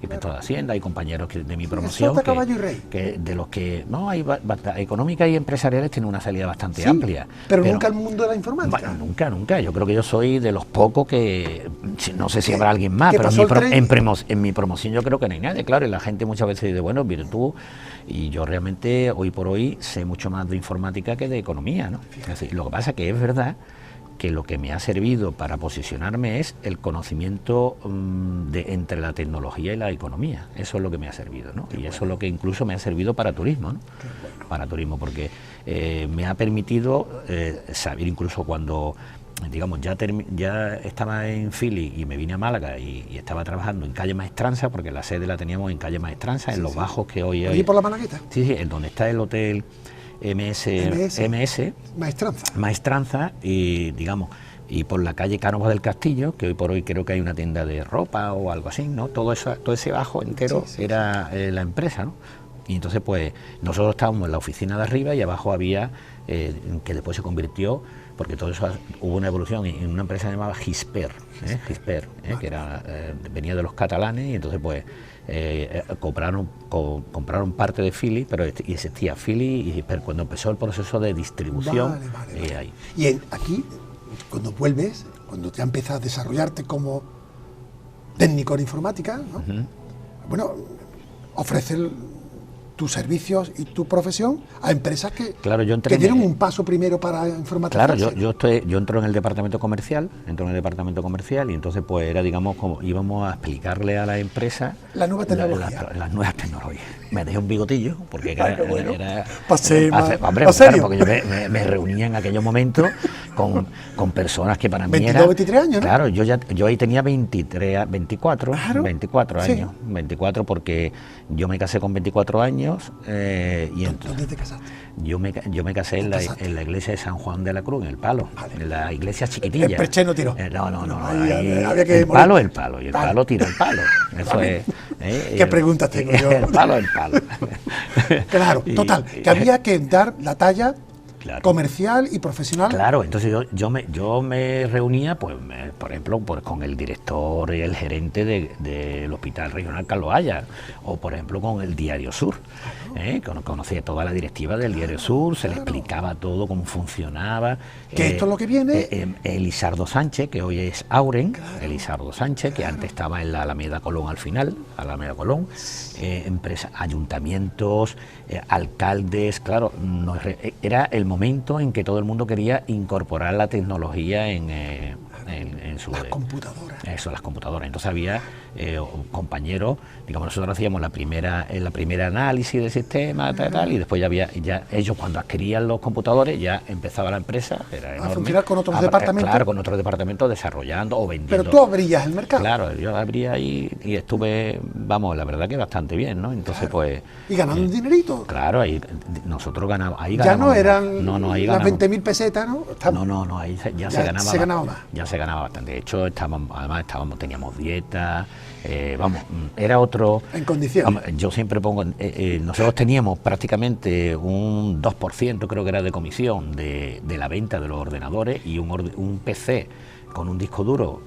inspector de Hacienda. Hay compañeros de mi promoción caballo y rey. Que de los que no hay económica y empresariales tiene una salida bastante amplia. Pero nunca el mundo de la informática. Bueno, nunca. Yo creo que yo soy de los pocos que, no sé si habrá alguien más, pero en mi promoción yo creo que no hay nadie, claro, y la gente muchas veces dice, bueno, mire tú, y yo realmente hoy por hoy sé mucho más de informática que de economía, ¿no? Es decir, lo que pasa es que es verdad que lo que me ha servido para posicionarme es el conocimiento entre la tecnología y la economía. Eso es lo que me ha servido, ¿no? Y eso es lo que incluso me ha servido para turismo, ¿no? Para turismo, porque me ha permitido saber, incluso cuando, digamos, ya estaba en Philips y me vine a Málaga y estaba trabajando en calle Maestranza, porque la sede la teníamos en calle Maestranza, en los bajos que hoy hay. ¿Allí por la Malagueta? Sí, en donde está el hotel MS Maestranza, y digamos, y por la calle Cánovas del Castillo, que hoy por hoy creo que hay una tienda de ropa o algo así, ¿no? Todo ese bajo entero era la empresa, ¿no? Y entonces pues nosotros estábamos en la oficina de arriba y abajo había, que después se convirtió, porque todo eso hubo una evolución en una empresa llamada Gisper, que venía de los catalanes, y entonces pues compraron parte de Philips, pero existía Philips y Gisper cuando empezó el proceso de distribución. Vale. Ahí. Y aquí, cuando vuelves, cuando te empiezas a desarrollarte como técnico en informática, ¿no? Bueno, ofrecer tus servicios y tu profesión a empresas que dieron un paso primero para informática. Claro, yo entro en el departamento comercial, y entonces pues era, digamos, como íbamos a explicarle a la empresa la nueva tecnología. Las nuevas tecnologías. Me dejé un bigotillo, porque era pasé hombre, claro, porque yo me reunía en aquellos momentos con personas que para mí 22, eran... 23 años, ¿no? Claro, yo ahí tenía 24 Claro. 24 Sí. años, 24 porque yo me casé con 24 años y ¿Dónde te casaste? yo me casé en la iglesia de San Juan de la Cruz, en El Palo, Vale. en la iglesia chiquitilla. El perché no tiró. No, Ahí ahí había que el morir. palo, el palo, y el Vale. palo tira el palo. Eso Vale. es... ¿Qué preguntas tengo yo? El palo, el palo. Claro, total, que había que dar la talla Claro. comercial y profesional. Claro, entonces yo me reunía, pues, por ejemplo, pues, con el director y el gerente del Hospital Regional Carlos Haya, o por ejemplo con el Diario Sur, que conocía toda la directiva del Diario Sur, se le explicaba todo cómo funcionaba. Que esto es lo que viene. Elisardo Sánchez, que hoy es Auren, Elisardo Sánchez, que antes estaba en la Alameda Colón al final, Alameda Colón, empresas, ayuntamientos, alcaldes, claro, era el momento en que todo el mundo quería incorporar la tecnología en su... Las computadoras. Eso, las computadoras. Entonces había compañeros, digamos, nosotros hacíamos la primera análisis del sistema, tal, y después ya ellos cuando adquirían los computadores ya empezaba la empresa, era enorme, funcionar con otros departamentos. Claro, con otros departamentos desarrollando o vendiendo. Pero tú abrías el mercado. Claro, yo abría ahí y estuve, vamos, la verdad que bastante bien, ¿no? Entonces, pues... Y ganando un dinerito. Claro, ahí nosotros ganábamos. Ahí Ya ganábamos, no eran ahí las ganábamos. 20.000 pesetas, ¿no? No, ahí ya se ganaba más. Ya se ganaba bastante. De hecho, teníamos dieta, era otro... En condiciones. Yo siempre pongo, nosotros teníamos prácticamente un 2%, creo que era de comisión, de la venta de los ordenadores y un PC con un disco duro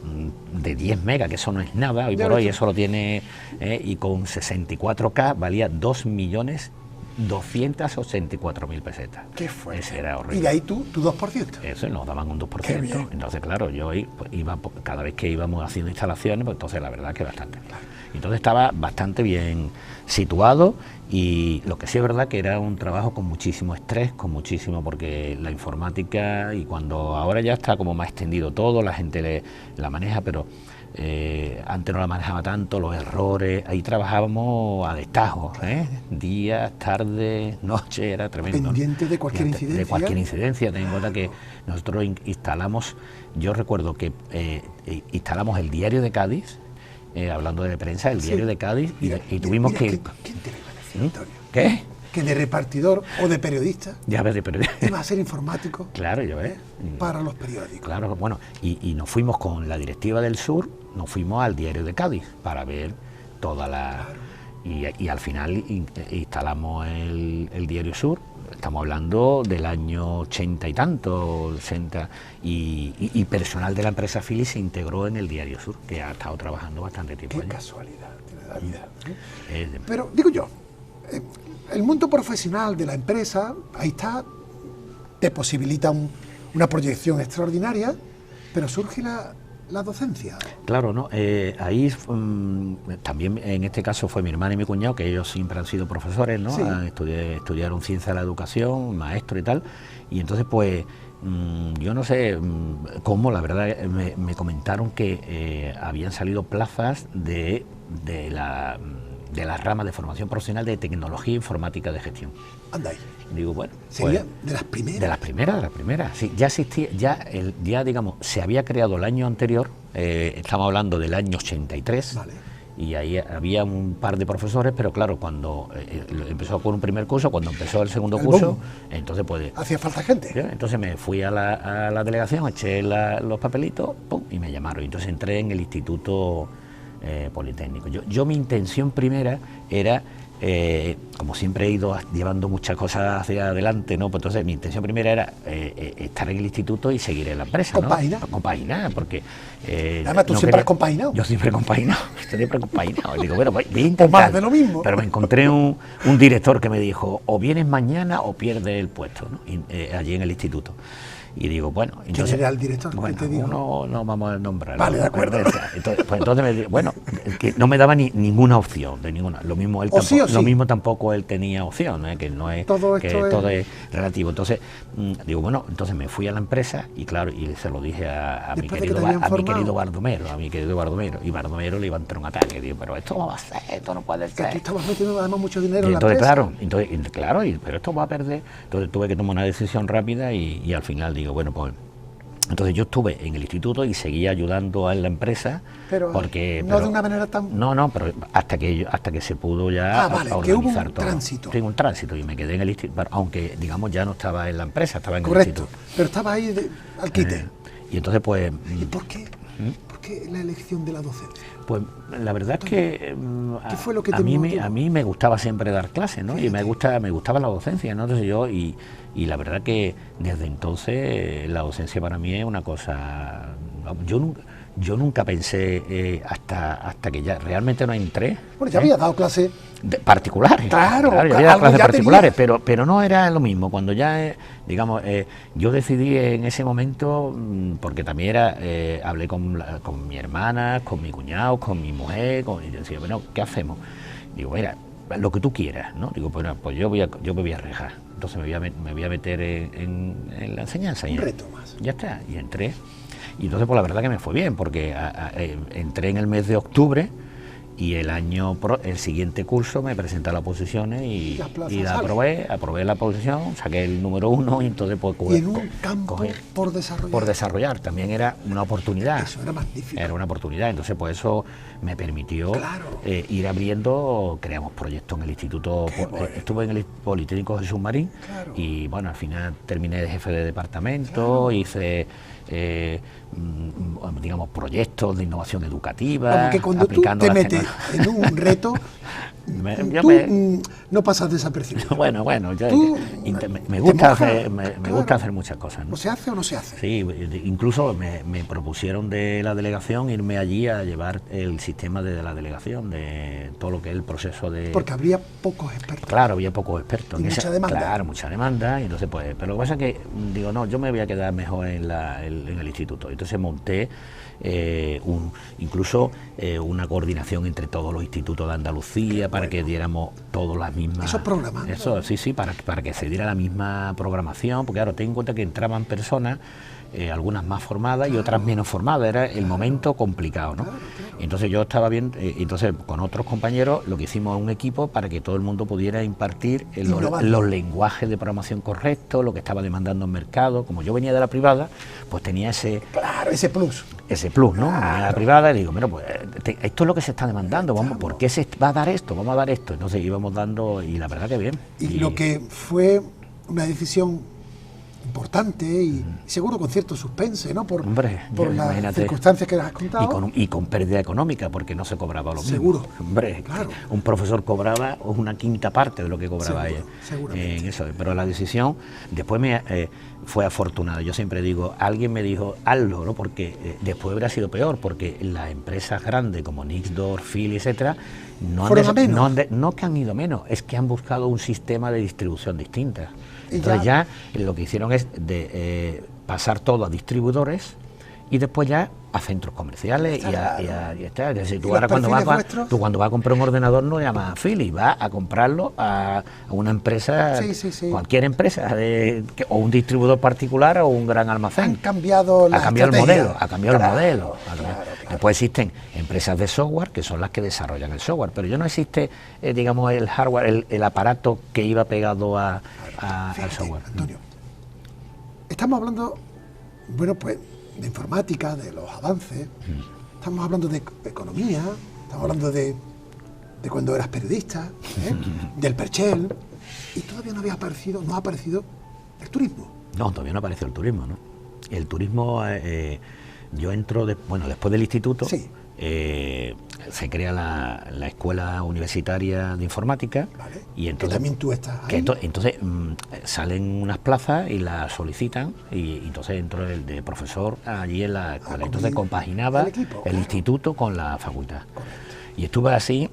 de 10 megas, que eso no es nada, hoy por hoy eso lo tiene, y con 64K valía 2.284.000 pesetas. ¿Qué fue? Ese era horrible. Y de ahí tu 2%. Eso, nos daban un 2%. Qué bien. Entonces, claro, yo pues, cada vez que íbamos haciendo instalaciones, pues entonces la verdad que bastante bien. Entonces estaba bastante bien situado y lo que sí es verdad que era un trabajo con muchísimo estrés, porque la informática, y cuando ahora ya está como más extendido todo, la gente la maneja, pero antes no la manejaba tanto, los errores, ahí trabajábamos a destajo, días, tardes, noches, era tremendo. Pendiente de cualquier incidencia. De cualquier incidencia, ten en cuenta que nosotros instalamos, yo recuerdo que instalamos el Diario de Cádiz, hablando de prensa, el Diario de Cádiz, y tuvimos que... ¿Quién te iba a decir, Antonio? ¿Qué? Que de repartidor o de periodista Ya ves, de periodista. iba a ser informático Claro, yo ves. para los periódicos. Claro, bueno, y nos fuimos con la directiva del Sur, nos fuimos al Diario de Cádiz para ver toda la... Y al final instalamos el Diario Sur. Estamos hablando del año 80 y tanto, 60, y personal de la empresa Philips se integró en el Diario Sur, que ha estado trabajando bastante tiempo Qué allí. casualidad tiene la vida. Eh, Pero digo yo, el mundo profesional de la empresa, ahí está, te posibilita una proyección extraordinaria, pero surge la docencia. Claro, ¿no? Ahí también en este caso fue mi hermana y mi cuñado, que ellos siempre han sido profesores, ¿no? Sí. Estudiaron ciencia de la educación, maestro y tal, y entonces pues yo no sé cómo, la verdad me comentaron que habían salido plazas de la rama de formación profesional de tecnología informática de gestión. Anda ahí. Digo, bueno, Sería pues, de las primeras. de las primeras, sí, ya existía, ya digamos, se había creado el año anterior, estamos hablando del año 83, Vale. y ahí había un par de profesores, pero claro, cuando empezó con un primer curso, cuando empezó el segundo curso, boom. Entonces pues... Hacía falta gente. Entonces me fui a la delegación, eché los papelitos, pum, y me llamaron, y entonces entré en el Instituto Politécnico. Yo mi intención primera era... como siempre he ido llevando muchas cosas hacia adelante, ¿no? Pues entonces mi intención primera era estar en el instituto y seguir en la empresa, Compaginar. ¿no? Compaginar, porque... Además, tú siempre has compaginado. Yo siempre he compaginado, Y digo, bueno, voy a intentar. más de lo mismo. Pero me encontré un director que me dijo, o vienes mañana o pierdes el puesto, ¿no? Allí en el instituto. Y digo, bueno... Entonces, ¿Quién era el director? Bueno, ¿Qué te dijo? no vamos a nombrarlo. Vale, de acuerdo. Entonces me dijo, bueno, que no me daba ninguna opción, de ninguna. Lo mismo él O sí o sí. Lo mismo tampoco él tenía opción, que no es... Todo que esto todo es relativo. Entonces, digo, bueno, entonces me fui a la empresa y claro, y se lo dije a mi Después de que querido te habían Bardomero, y Bardomero le iba a entrar un ataque. Digo, pero esto no va a ser, esto no puede Que ser. aquí estabas metiendo además mucho dinero Y en la entonces, empresa. pero esto va a perder. Entonces tuve que tomar una decisión rápida y al final digo, bueno, pues Entonces yo estuve en el instituto y seguía ayudando en la empresa, Pero porque no de una manera tan... no, pero hasta que se pudo ya vale, organizar que hubo un todo. tránsito. Sí, un tránsito, y me quedé en el instituto, aunque digamos ya no estaba en la empresa, estaba en Correcto, el instituto. pero estaba ahí al quite. Y entonces pues... ¿Y por qué? ¿Por qué la elección de la docencia? Pues la verdad es que ¿Qué fue lo que a te mí motivó? a mí me gustaba siempre dar clases, ¿no? Y me gustaba la docencia, ¿no? Entonces y la verdad que desde entonces la docencia para mí es una cosa... Yo nunca pensé hasta que ya realmente no entré. Bueno, ya había dado clase... particulares. Claro, yo había dado clases ya particulares, tenías. pero no era lo mismo. Cuando ya, digamos, yo decidí en ese momento, porque también hablé con mi hermana, con mi cuñado, con mi mujer, y decía, bueno, ¿qué hacemos? Digo, mira, lo que tú quieras, ¿no? Digo, bueno, pues yo me voy a arriesgar. Entonces me voy a meter en la enseñanza. Un reto más. Ya está, y entré. Y entonces, pues la verdad que me fue bien, porque entré en el mes de octubre y el siguiente curso me presenté a las oposiciones y la aprobé la oposición, saqué el número 1 y entonces pues... Y en un campo por desarrollar. Por desarrollar, también era una oportunidad. Eso era magnífico. Era una oportunidad, entonces pues eso me permitió ir abriendo, creamos proyectos en el instituto, estuve en el Politécnico Jesús Marín y bueno, al final terminé de jefe de departamento, hice... digamos, proyectos de innovación educativa. Como que cuando tú te metes en un reto, no pasas desapercibido. Bueno, me gusta hacer muchas cosas, ¿no? ¿O se hace o no se hace? Sí, incluso me propusieron de la delegación irme allí a llevar el sistema de la delegación, de todo lo que es el proceso de... Porque habría pocos expertos. Claro, había pocos expertos. Y mucha demanda. Claro, mucha demanda, y entonces pues... Pero lo que pasa es que, digo, no, yo me voy a quedar mejor en el instituto. Entonces monté incluso una coordinación entre todos los institutos de Andalucía para que diéramos todos las mismas... Esos programas. Eso, sí, para que se diera la misma programación, porque claro, ten en cuenta que entraban personas, algunas más formadas y otras menos formadas, era el momento complicado, ¿no? Entonces yo estaba bien, entonces con otros compañeros lo que hicimos un equipo para que todo el mundo pudiera impartir los lenguajes de programación correctos, lo que estaba demandando el mercado. Como yo venía de la privada, pues tenía ese plus. Ese plus, ¿no? Venía de la privada y digo, bueno, pues esto es lo que se está demandando, ¿por qué se va a dar esto? Vamos a dar esto. Entonces íbamos dando, y la verdad que bien. Y lo que fue una decisión importante y seguro con cierto suspense, ¿no? Por las circunstancias que les has contado. Y con pérdida económica, porque no se cobraba lo mismo. Seguro. Hombre, claro. Un profesor cobraba una quinta parte de lo que cobraba ella. Seguramente. Eso, pero la decisión después fue afortunada. Yo siempre digo, alguien me dijo, hazlo, ¿no? Porque después habría sido peor, porque las empresas grandes como Nixdorf, Phil, etcétera, no que han ido menos, es que han buscado un sistema de distribución distinta. Entonces ya lo que hicieron es pasar todo a distribuidores y después ya a centros comerciales y a tú ahora cuando vas a comprar un ordenador no llamas a Philips, vas a comprarlo a una empresa, cualquier empresa, o un distribuidor particular o un gran almacén. Han cambiado el modelo. Después existen empresas de software que son las que desarrollan el software, pero ya no existe, digamos, el hardware, el aparato que iba pegado al software. Antonio, estamos hablando, bueno, pues de informática, de los avances, estamos hablando de economía, estamos hablando de cuando eras periodista, del Perchel, y todavía no ha aparecido el turismo. No, todavía no apareció el turismo, ¿no? El turismo, yo entro, después del instituto, se crea la Escuela Universitaria de Informática. Vale. Y entonces, que también tú estás ahí. Entonces salen unas plazas y las solicitan y entonces entro de profesor allí en la escuela. Entonces compaginaba el instituto con la facultad. Correcto. Y estuve así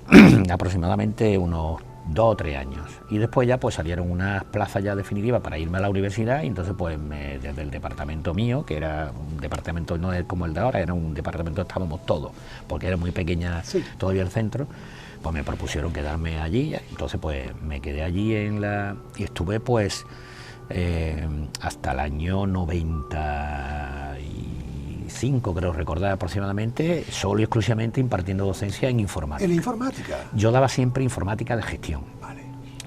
aproximadamente unos 2 o 3 años. Y después ya pues salieron unas plazas ya definitivas para irme a la universidad y entonces pues desde el departamento mío, que era un departamento no es como el de ahora, era un departamento donde estábamos todos, porque era muy pequeña todavía el centro, pues me propusieron quedarme allí, entonces pues me quedé allí y estuve pues hasta el año 95, creo recordar aproximadamente, solo y exclusivamente impartiendo docencia en informática. ¿En informática? Yo daba siempre informática de gestión. Vale.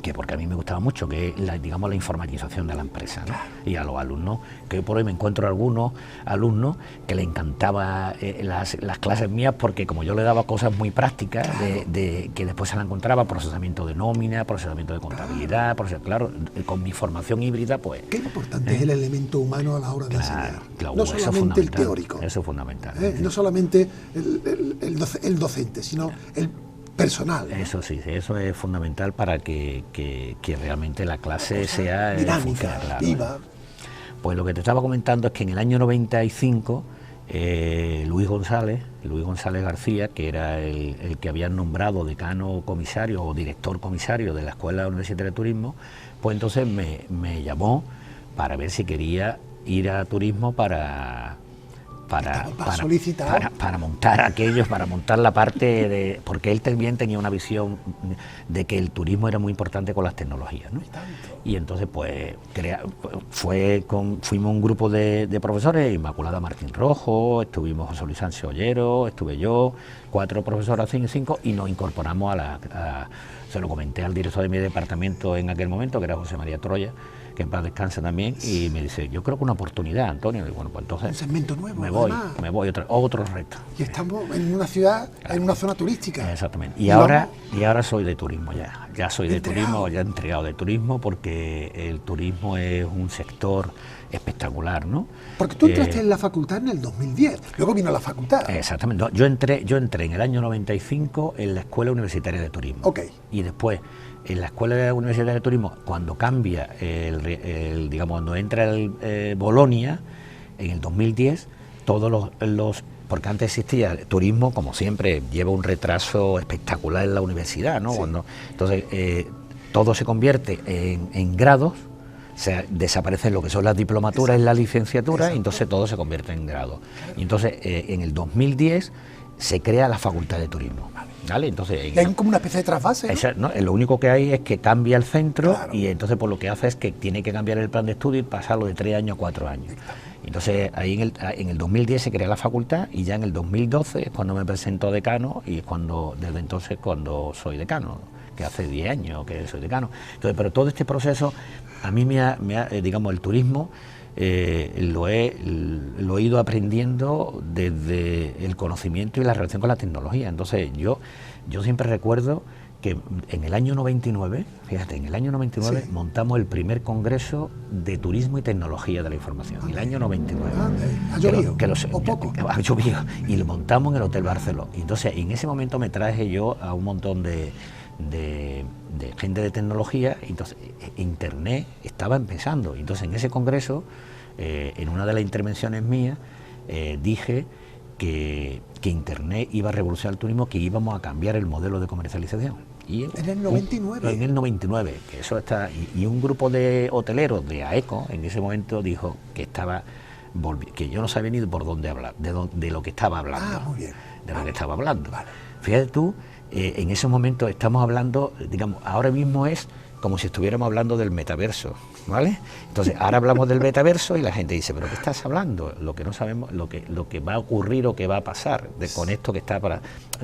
que porque a mí me gustaba mucho, que es digamos la informatización de la empresa, ¿no? Y a los alumnos, que por hoy me encuentro algunos alumnos que les encantaba las clases mías, porque como yo le daba cosas muy prácticas, de que después se la encontraba, procesamiento de nómina, procesamiento de contabilidad, claro, con mi formación híbrida, pues... Qué importante es el elemento humano a la hora de enseñar, no solamente el teórico. Eso es fundamental. No solamente el docente, sino el personal, ¿no? Eso sí, eso es fundamental para que realmente la clase sea dinámica, claro. viva. Pues lo que te estaba comentando es que en el año 95 Luis González García, que era el que habían nombrado decano comisario o director comisario de la Escuela Universitaria de Turismo, pues entonces me llamó para ver si quería ir a turismo para montar aquellos, para montar la parte de... Porque él también tenía una visión de que el turismo era muy importante con las tecnologías, ¿no? Y entonces pues fuimos un grupo de profesores, Inmaculada Martín Rojo, estuvimos José Luis Sánchez Ollero, estuve yo, 4 profesoras, 5, y nos incorporamos se lo comenté al director de mi departamento en aquel momento, que era José María Troya, que en paz descansa también, y me dice, yo creo que una oportunidad, Antonio. Y bueno, pues entonces... Un segmento nuevo, me voy, otro reto. Y estamos en una ciudad, en una zona turística. Exactamente. Y ahora soy de turismo ya soy de turismo, ya entregado de turismo, porque el turismo es un sector espectacular, ¿no? Porque tú entraste en la facultad en el 2010, luego vino la facultad. Exactamente. No, yo entré en el año 95 en la Escuela Universitaria de Turismo. Okay. Y después, en la Escuela Universitaria de Turismo, cuando cambia digamos, cuando entra el Bolonia, en el 2010, todos los porque antes existía el turismo, como siempre, lleva un retraso espectacular en la universidad, ¿no? Sí. Entonces, todo se convierte en grados, o sea, desaparecen lo que son las diplomaturas y la licenciatura, y entonces todo se convierte en grados. Y entonces, en el 2010, se crea la Facultad de Turismo. ¿Vale? Entonces, hay como una especie de trasvase, ¿no? Lo único que hay es que cambia el centro, claro. Y entonces pues lo que hace es que tiene que cambiar el plan de estudio y pasarlo de 3 años a 4 años. Entonces ahí en el 2010 se crea la facultad, y ya en el 2012 es cuando me presento decano, y es desde entonces cuando soy decano, que hace 10 años que soy decano. Entonces, pero todo este proceso a mí me ha digamos, el turismo lo he ido aprendiendo desde el conocimiento y la relación con la tecnología. Entonces yo siempre recuerdo que en el año 99, fíjate, en el año 99 sí. Montamos el primer congreso de turismo y tecnología de la información, en el año 99. ¿Ha llovido? ¿O poco? Ha llovido, y lo montamos en el Hotel Barceló. Y entonces en ese momento me traje yo a un montón de gente de tecnología, y entonces Internet estaba empezando. Entonces en ese congreso, en una de las intervenciones mías, dije que Internet iba a revolucionar el turismo, que íbamos a cambiar el modelo de comercialización. Y en el 99. En el 99, que eso está. Y un grupo de hoteleros de AECO en ese momento dijo que que yo no sabía ni por dónde hablar, de lo que estaba hablando. Muy bien. De lo que estaba hablando. Vale. Fíjate tú, en ese momento estamos hablando, digamos, ahora mismo es como si estuviéramos hablando del metaverso, ¿vale? Entonces, ahora hablamos del metaverso y la gente dice, ¿pero qué estás hablando? Lo que no sabemos, lo que va a ocurrir o qué va a pasar con esto que está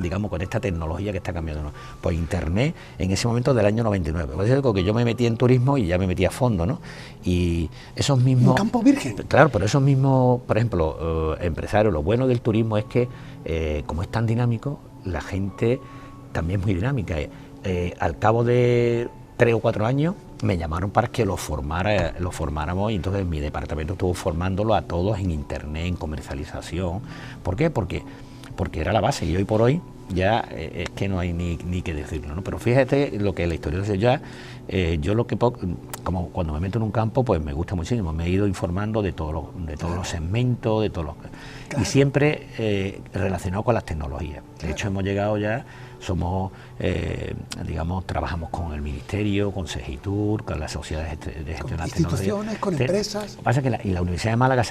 digamos, con esta tecnología que está cambiando, ¿no? Pues Internet, en ese momento del año 99. Por eso digo que yo me metí en turismo y ya me metí a fondo, ¿no? Y esos mismos... Un campo virgen. Claro, pero esos mismos, por ejemplo, empresarios, lo bueno del turismo es que, como es tan dinámico, la gente también es muy dinámica. Al cabo de 3 o 4 años me llamaron para que lo formáramos, y entonces mi departamento estuvo formándolo a todos en Internet, en comercialización. ¿Por qué? Porque era la base, y hoy por hoy ya es que no hay ni que decirlo, ¿no? Pero fíjate lo que la historia dice ya. Yo como cuando me meto en un campo, pues me gusta muchísimo, me he ido informando de todos los segmentos, de todos los... Claro. Y siempre relacionado con las tecnologías. De hecho, hemos llegado ya, somos, digamos, trabajamos con el Ministerio, con Segitur, con las sociedades de gestión de instituciones, con empresas. Lo que pasa es que la Universidad de Málaga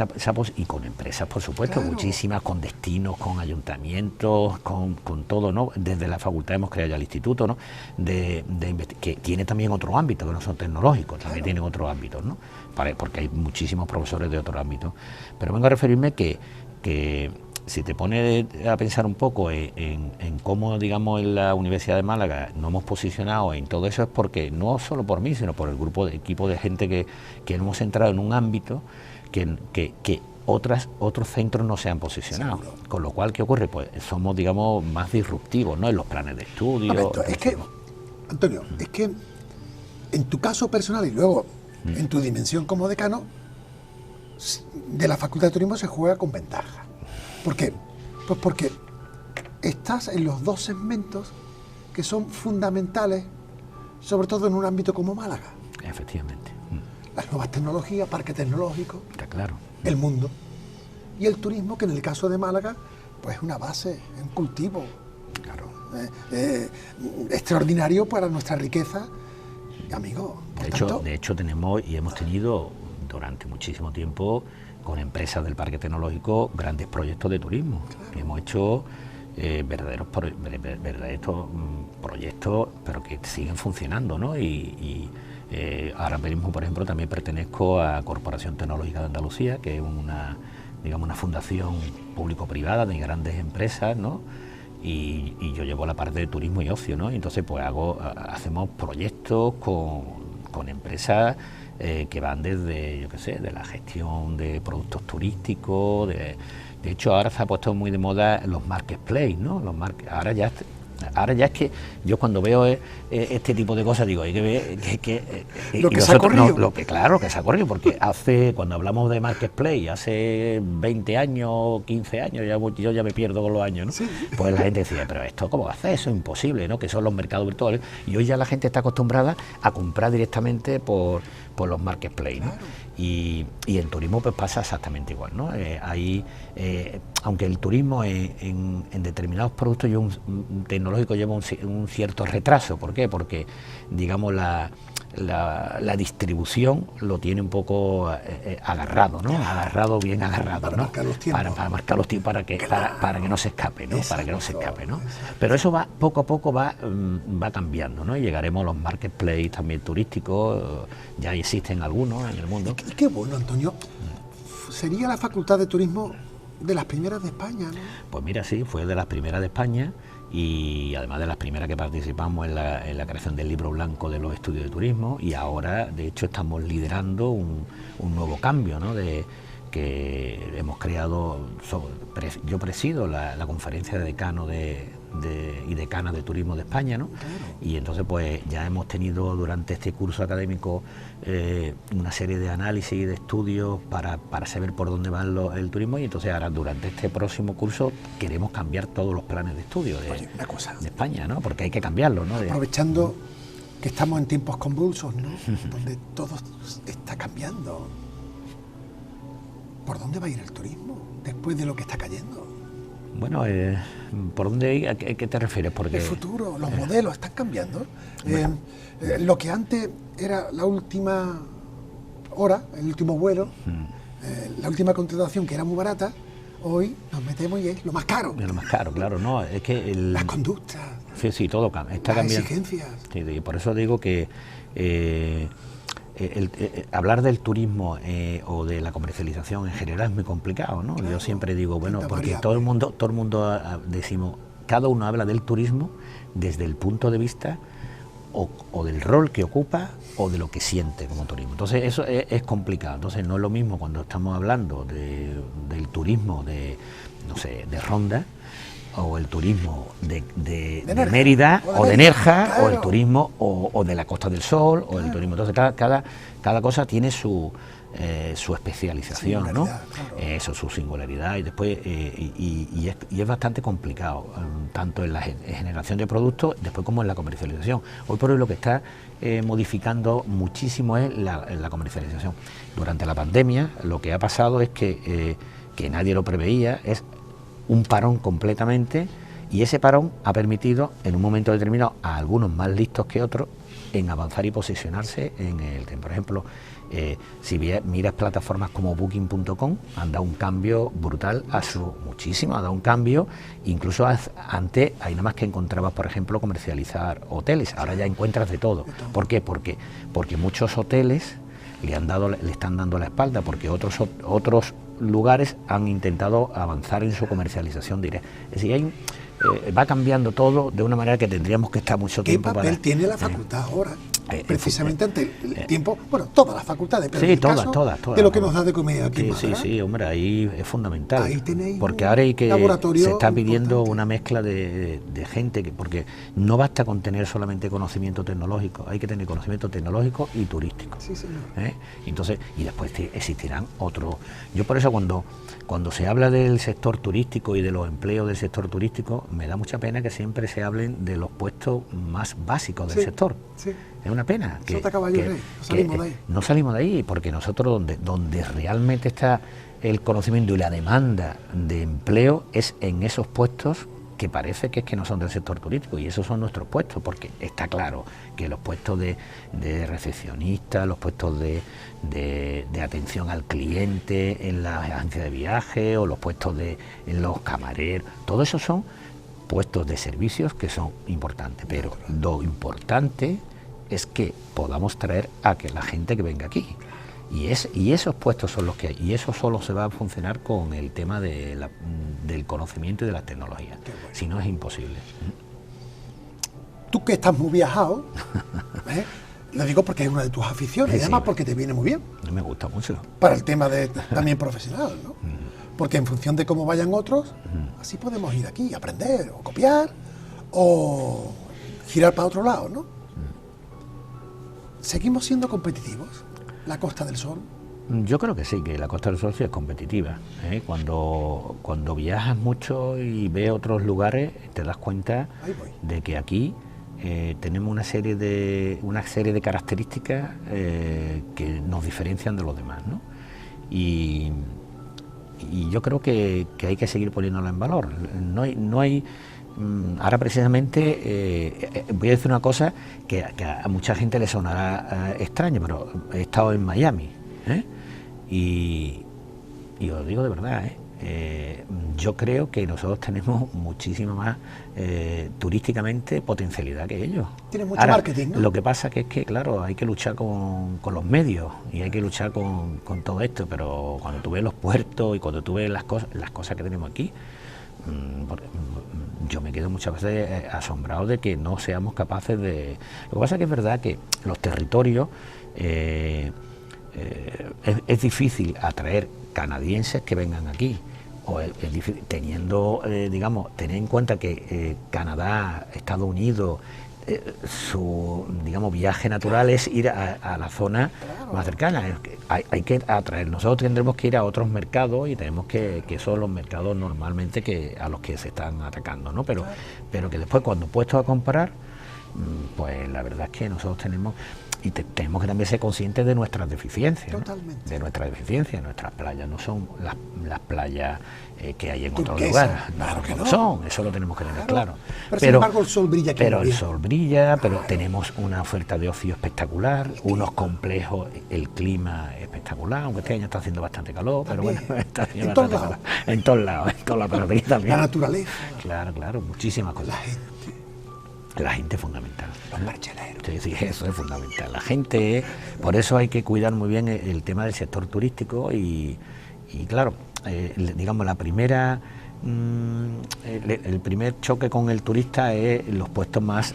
y con empresas, por supuesto, claro. Muchísimas, con destinos, con ayuntamientos, con todo, ¿no? Desde la facultad hemos creado ya el instituto, ¿no? Que tiene también otro ámbito, que no son tecnológicos, también tienen otros ámbitos, ¿no? Porque hay muchísimos profesores de otros ámbitos. Pero vengo a referirme que si te pones a pensar un poco en cómo, digamos, en la Universidad de Málaga nos hemos posicionado en todo eso, es porque no solo por mí, sino por el equipo de gente que hemos entrado en un ámbito que otros centros no se han posicionado. Seguro. Con lo cual, ¿qué ocurre? Pues somos, digamos, más disruptivos, ¿no? En los planes de estudio. Antonio, es que en tu caso personal y luego en tu dimensión como decano, de la Facultad de Turismo se juega con ventaja. ¿Por qué? Pues porque estás en los dos segmentos que son fundamentales, sobre todo en un ámbito como Málaga. Efectivamente. Las nuevas tecnologías, parque tecnológico, está claro, el mundo. Y el turismo, que en el caso de Málaga, pues es una base, un cultivo. Claro. Extraordinario para nuestra riqueza. Amigo, de hecho tenemos y hemos tenido durante muchísimo tiempo con empresas del parque tecnológico grandes proyectos de turismo. Claro. Hemos hecho verdaderos proyectos, pero que siguen funcionando, ¿no? Ahora mismo, por ejemplo, también pertenezco a Corporación Tecnológica de Andalucía, que es una fundación público-privada de grandes empresas, ¿no? Y yo llevo la parte de turismo y ocio, ¿no? Entonces, pues hacemos proyectos con empresas que van desde, yo qué sé, de la gestión de productos turísticos, de hecho ahora se ha puesto muy de moda los marketplace, ¿no? Ahora ya es que yo cuando veo este tipo de cosas digo, hay que ver lo que se ha corrido. Claro que se ha corrido, porque cuando hablamos de marketplace, hace 20 años, 15 años, yo ya me pierdo con los años, ¿no? Sí. Pues la gente decía, pero esto ¿cómo hace? Eso es imposible, ¿no? Que son los mercados virtuales. Y hoy ya la gente está acostumbrada a comprar directamente por los marketplace, ¿no? Claro. Y en turismo pues pasa exactamente igual, ¿no? Aunque el turismo en determinados productos tecnológicos lleva un cierto retraso. ¿Por qué? Porque, digamos, la distribución lo tiene un poco agarrado, ¿no? Bien agarrado, para ¿no? Marcar los tiempos. Para marcar los tiempos, para que no se escape, ¿no? Exacto. Para que no se escape, ¿no? Pero eso poco a poco va cambiando, ¿no? Y llegaremos a los marketplaces también turísticos, ya existen algunos en el mundo. Y qué bueno, Antonio. Sería la Facultad de Turismo de las primeras de España, ¿no? Pues mira, sí, fue de las primeras de España y además de las primeras que participamos en la creación del libro blanco de los estudios de turismo, y ahora de hecho estamos liderando un nuevo cambio, ¿no? Que hemos creado, yo presido la conferencia de decano y decanas de turismo de España, ¿no? Claro. Y entonces pues ya hemos tenido durante este curso académico una serie de análisis y de estudios para saber por dónde va el turismo, y entonces ahora durante este próximo curso queremos cambiar todos los planes de estudio de España, ¿no? Porque hay que cambiarlo, ¿no? Aprovechando que estamos en tiempos convulsos, ¿no? Donde todo está cambiando. ¿Por dónde va a ir el turismo después de lo que está cayendo? Bueno, ¿por dónde? ¿A qué te refieres? Porque el futuro, los modelos están cambiando. Bueno, lo que antes era la última hora, el último vuelo, la última contratación que era muy barata, hoy nos metemos y es lo más caro. Es lo más caro, claro, no, es que las conductas. Sí, todo cambia. Está las cambiando. Exigencias. Sí, por eso digo que hablar del turismo o de la comercialización en general es muy complicado, ¿no? Claro, yo siempre digo, bueno, porque todo el mundo decimos, cada uno habla del turismo desde el punto de vista o del rol que ocupa o de lo que siente como turismo. Entonces eso es complicado. Entonces no es lo mismo cuando estamos hablando del turismo de Ronda, o el turismo de Mérida, o de Nerja, claro, o el turismo o de la Costa del Sol, claro, o el turismo. Entonces cada cosa tiene su especialización, ¿no? Claro. Eso, su singularidad, y después y es bastante complicado, tanto en la generación de productos después como en la comercialización. Hoy por hoy lo que está modificando muchísimo es la comercialización. Durante la pandemia lo que ha pasado es que nadie lo preveía, es un parón completamente, y ese parón ha permitido en un momento determinado a algunos más listos que otros en avanzar y posicionarse en el tiempo. Por ejemplo, si miras plataformas como Booking.com, han dado un cambio brutal, ha dado un cambio, incluso antes ahí nada más que encontrabas, por ejemplo, comercializar hoteles, ahora ya encuentras de todo. ¿Por qué? Porque muchos hoteles le están dando la espalda, porque otros lugares han intentado avanzar en su comercialización directa. Es decir, va cambiando todo de una manera que tendríamos que estar mucho tiempo para... ¿Qué papel tiene la facultad ahora? Precisamente ante el tiempo, bueno, todas las facultades, pero sí, en el caso todas, de lo que nos da de comer aquí en Málaga. Sí, hombre, ahí es fundamental. Ahí tenéis porque ahora hay que laboratorio se está pidiendo importante. una mezcla de gente, porque no basta con tener solamente conocimiento tecnológico, hay que tener conocimiento tecnológico y turístico. Sí, señor. Entonces, y después existirán otros. Yo por eso cuando se habla del sector turístico y de los empleos del sector turístico, me da mucha pena que siempre se hablen de los puestos más básicos del sector. Sí. Es una pena que no salimos de ahí, porque nosotros donde realmente está el conocimiento y la demanda de empleo es en esos puestos que parece que es que no son del sector turístico, y esos son nuestros puestos, porque está claro que los puestos de recepcionista, los puestos de atención al cliente en las agencias de viaje, o los puestos en los camareros, todo eso son puestos de servicios que son importantes, pero lo importante es que podamos traer a que la gente que venga aquí, y esos puestos son los que hay, y eso solo se va a funcionar con el tema del conocimiento y de las tecnologías, si no es imposible. Tú que estás muy viajado, lo digo porque es una de tus aficiones, y además porque te viene muy bien. Me gusta mucho. Para el tema también profesional, ¿no? Porque en función de cómo vayan otros, así podemos ir aquí, aprender, o copiar, o girar para otro lado, ¿no? ¿Seguimos siendo competitivos? ¿La Costa del Sol? Yo creo que sí, que la Costa del Sol sí es competitiva. Cuando viajas mucho y ves otros lugares, te das cuenta de que aquí tenemos una serie de características que nos diferencian de los demás, ¿no? Y yo creo que hay que seguir poniéndola en valor. No hay ahora precisamente voy a decir una cosa que a mucha gente le sonará extraña, pero he estado en Miami, y os digo de verdad, yo creo que nosotros tenemos muchísima más turísticamente potencialidad que ellos. Tiene mucho marketing, ¿no? Lo que pasa que es que, claro, hay que luchar con los medios y hay que luchar con todo esto, pero cuando tú ves los puertos y cuando tú ves las cosas que tenemos aquí, yo me quedo muchas veces asombrado de que no seamos capaces de... Lo que pasa es que es verdad que los territorios es difícil atraer canadienses que vengan aquí, o es difícil, tener en cuenta que Canadá, Estados Unidos, su viaje natural es ir a la zona más cercana. Hay que atraer, nosotros tendremos que ir a otros mercados y tenemos que son los mercados normalmente a los que se están atacando, ¿no? Pero que después, cuando puestos a comparar, pues la verdad es que nosotros tenemos que también ser conscientes de nuestras deficiencias. Totalmente. De nuestras deficiencias. Nuestras playas no son las playas que hay en otros Turquesa, lugares. claro que no. Son, eso lo tenemos que tener claro. Pero sin embargo el sol brilla aquí. Pero el sol brilla, pero tenemos una oferta de ocio espectacular, unos complejos, el clima espectacular, aunque este año está haciendo bastante calor, también. Pero bueno, está haciendo En todos bastante lados. calor. En todos lados, pero aquí también. La naturaleza. Claro, muchísimas cosas. La gente es fundamental. Los marcheleros. Sí, eso es fundamental. La gente, por eso hay que cuidar muy bien el tema del sector turístico y claro, digamos, la primera, el primer choque con el turista es los puestos más,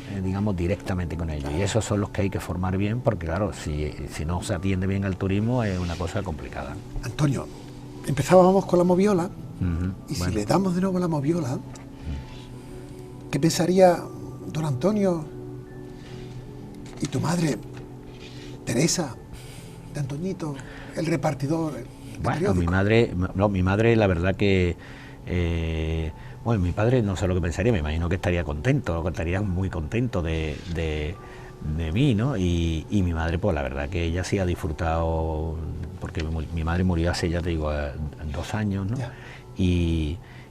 directamente con ellos. Y esos son los que hay que formar bien, porque claro, si no se atiende bien al turismo es una cosa complicada. Antonio, empezábamos con la moviola, y bueno. si le damos de nuevo la moviola, ¿qué pensaría don Antonio y tu madre, Teresa, de Antoñito, el repartidor? Bueno, mi madre, la verdad que, mi padre no sé lo que pensaría, me imagino que estaría contento, estaría muy contento de mí, ¿no? Y mi madre, pues la verdad que ella sí ha disfrutado, porque mi madre murió hace, ya te digo, 2 años, ¿no?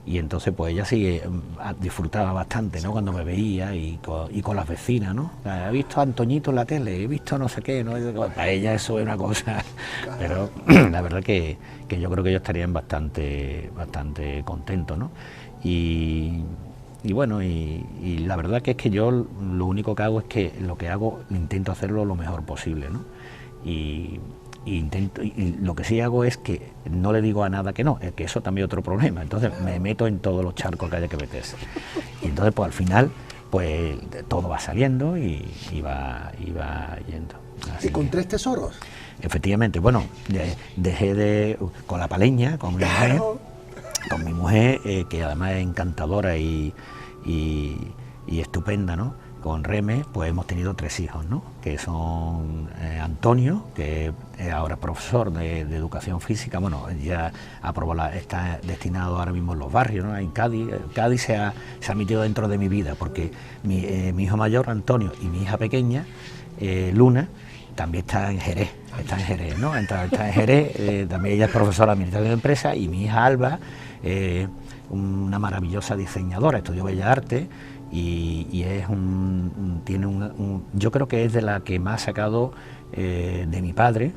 Y entonces pues ella sí disfrutaba bastante, ¿no? Cuando me veía y con las vecinas, ¿no? He visto a Antoñito en la tele, he visto no sé qué, ¿no? Para ella eso es una cosa, pero la verdad que yo creo que ellos estarían bastante contentos, ¿no? Y bueno, y la verdad que es que yo lo único que hago es que lo que hago intento hacerlo lo mejor posible, ¿no? Y intento, y lo que sí hago es que no le digo a nada que no, es que eso también es otro problema. Entonces me meto en todos los charcos que haya que meterse. Y entonces pues al final pues todo va saliendo y va yendo. ¿Y con 3 tesoros? Efectivamente, bueno, dejé con la paleña, con mi mujer, que además es encantadora y estupenda, ¿no? Con Reme, pues hemos tenido 3 hijos, ¿no? Que son Antonio, que ahora es profesor de educación física, bueno, ya aprobó está destinado ahora mismo en los barrios, ¿no? En Cádiz. Cádiz se ha metido dentro de mi vida, porque mi hijo mayor, Antonio, y mi hija pequeña, Luna, también está en Jerez, ¿no? Está en Jerez, también ella es profesora de administración de empresas, y mi hija Alba, una maravillosa diseñadora, estudió Bellas Artes, y es yo creo que es de la que más ha sacado de mi padre,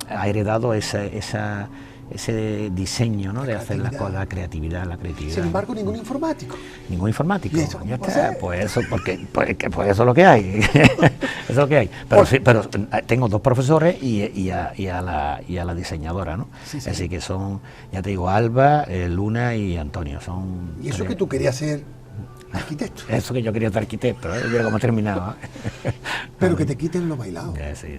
ha heredado ese diseño, ¿no? De hacer las cosas, la creatividad. Sin embargo, ningún informático. Ningún informático. ¿Y eso Ya cómo está, puede ser? pues eso, pues eso es lo que hay. Eso es lo que hay. Pero tengo 2 profesores y a la diseñadora, ¿no? Sí. Así que son, ya te digo, Alba, Luna y Antonio. Son Y eso 3. que tú querías ser arquitecto. Eso que yo quería ser arquitecto, mira cómo he terminado. Pero que te quiten lo bailado. Sí.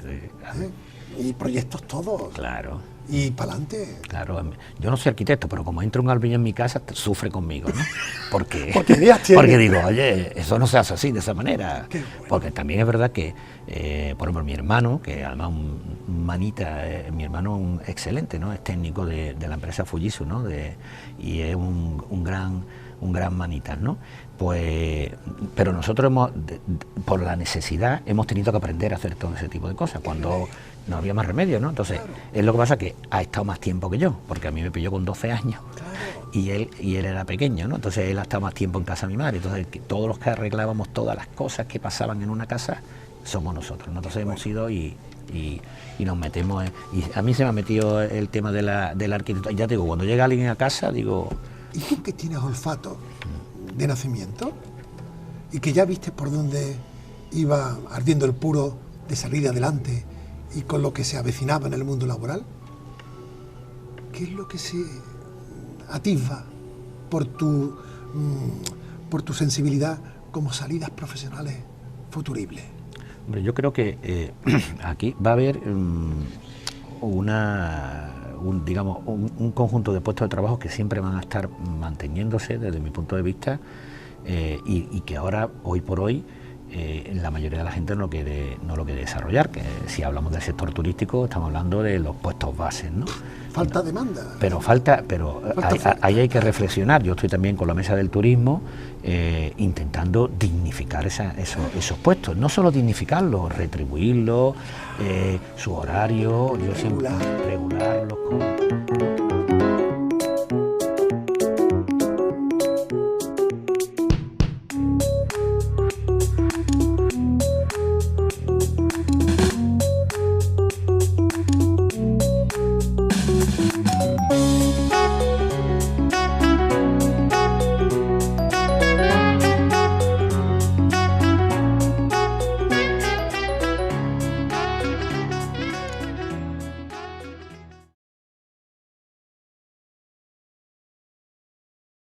Y proyectos todos. Claro. Y para adelante. Claro, yo no soy arquitecto, pero como entra un albañil en mi casa, sufre conmigo, ¿no? Porque digo, oye, eso no se hace así, de esa manera. Qué bueno. Porque también es verdad que, por ejemplo, mi hermano, que además mi hermano excelente, ¿no? Es técnico de la empresa Fujitsu, ¿no? Y es un gran manitas, ¿no? Pues, pero nosotros por la necesidad hemos tenido que aprender a hacer todo ese tipo de cosas, cuando no había más remedio, ¿no? Entonces, es lo que pasa, que ha estado más tiempo que yo, porque a mí me pilló con 12 años, y él era pequeño, ¿no? Entonces él ha estado más tiempo en casa de mi madre, entonces todos los que arreglábamos todas las cosas que pasaban en una casa somos nosotros, ¿no? Entonces hemos ido y nos metemos y a mí se me ha metido el tema de la arquitectura, y ya te digo, cuando llega alguien a casa, digo... ¿Y tú que tienes olfato de nacimiento? Y que ya viste por dónde iba ardiendo el puro de salir adelante y con lo que se avecinaba en el mundo laboral, ¿qué es lo que se atisba por tu sensibilidad como salidas profesionales futuribles? Hombre, yo creo que aquí va a haber un conjunto de puestos de trabajo que siempre van a estar manteniéndose desde mi punto de vista, y que ahora, hoy por hoy, la mayoría de la gente no lo quiere desarrollar, que si hablamos del sector turístico estamos hablando de los puestos bases, ¿no? Falta demanda. Pero ahí hay que reflexionar. Yo estoy también con la mesa del turismo intentando dignificar esos puestos, no solo dignificarlos, retribuirlos, su horario, yo siempre regularlos con...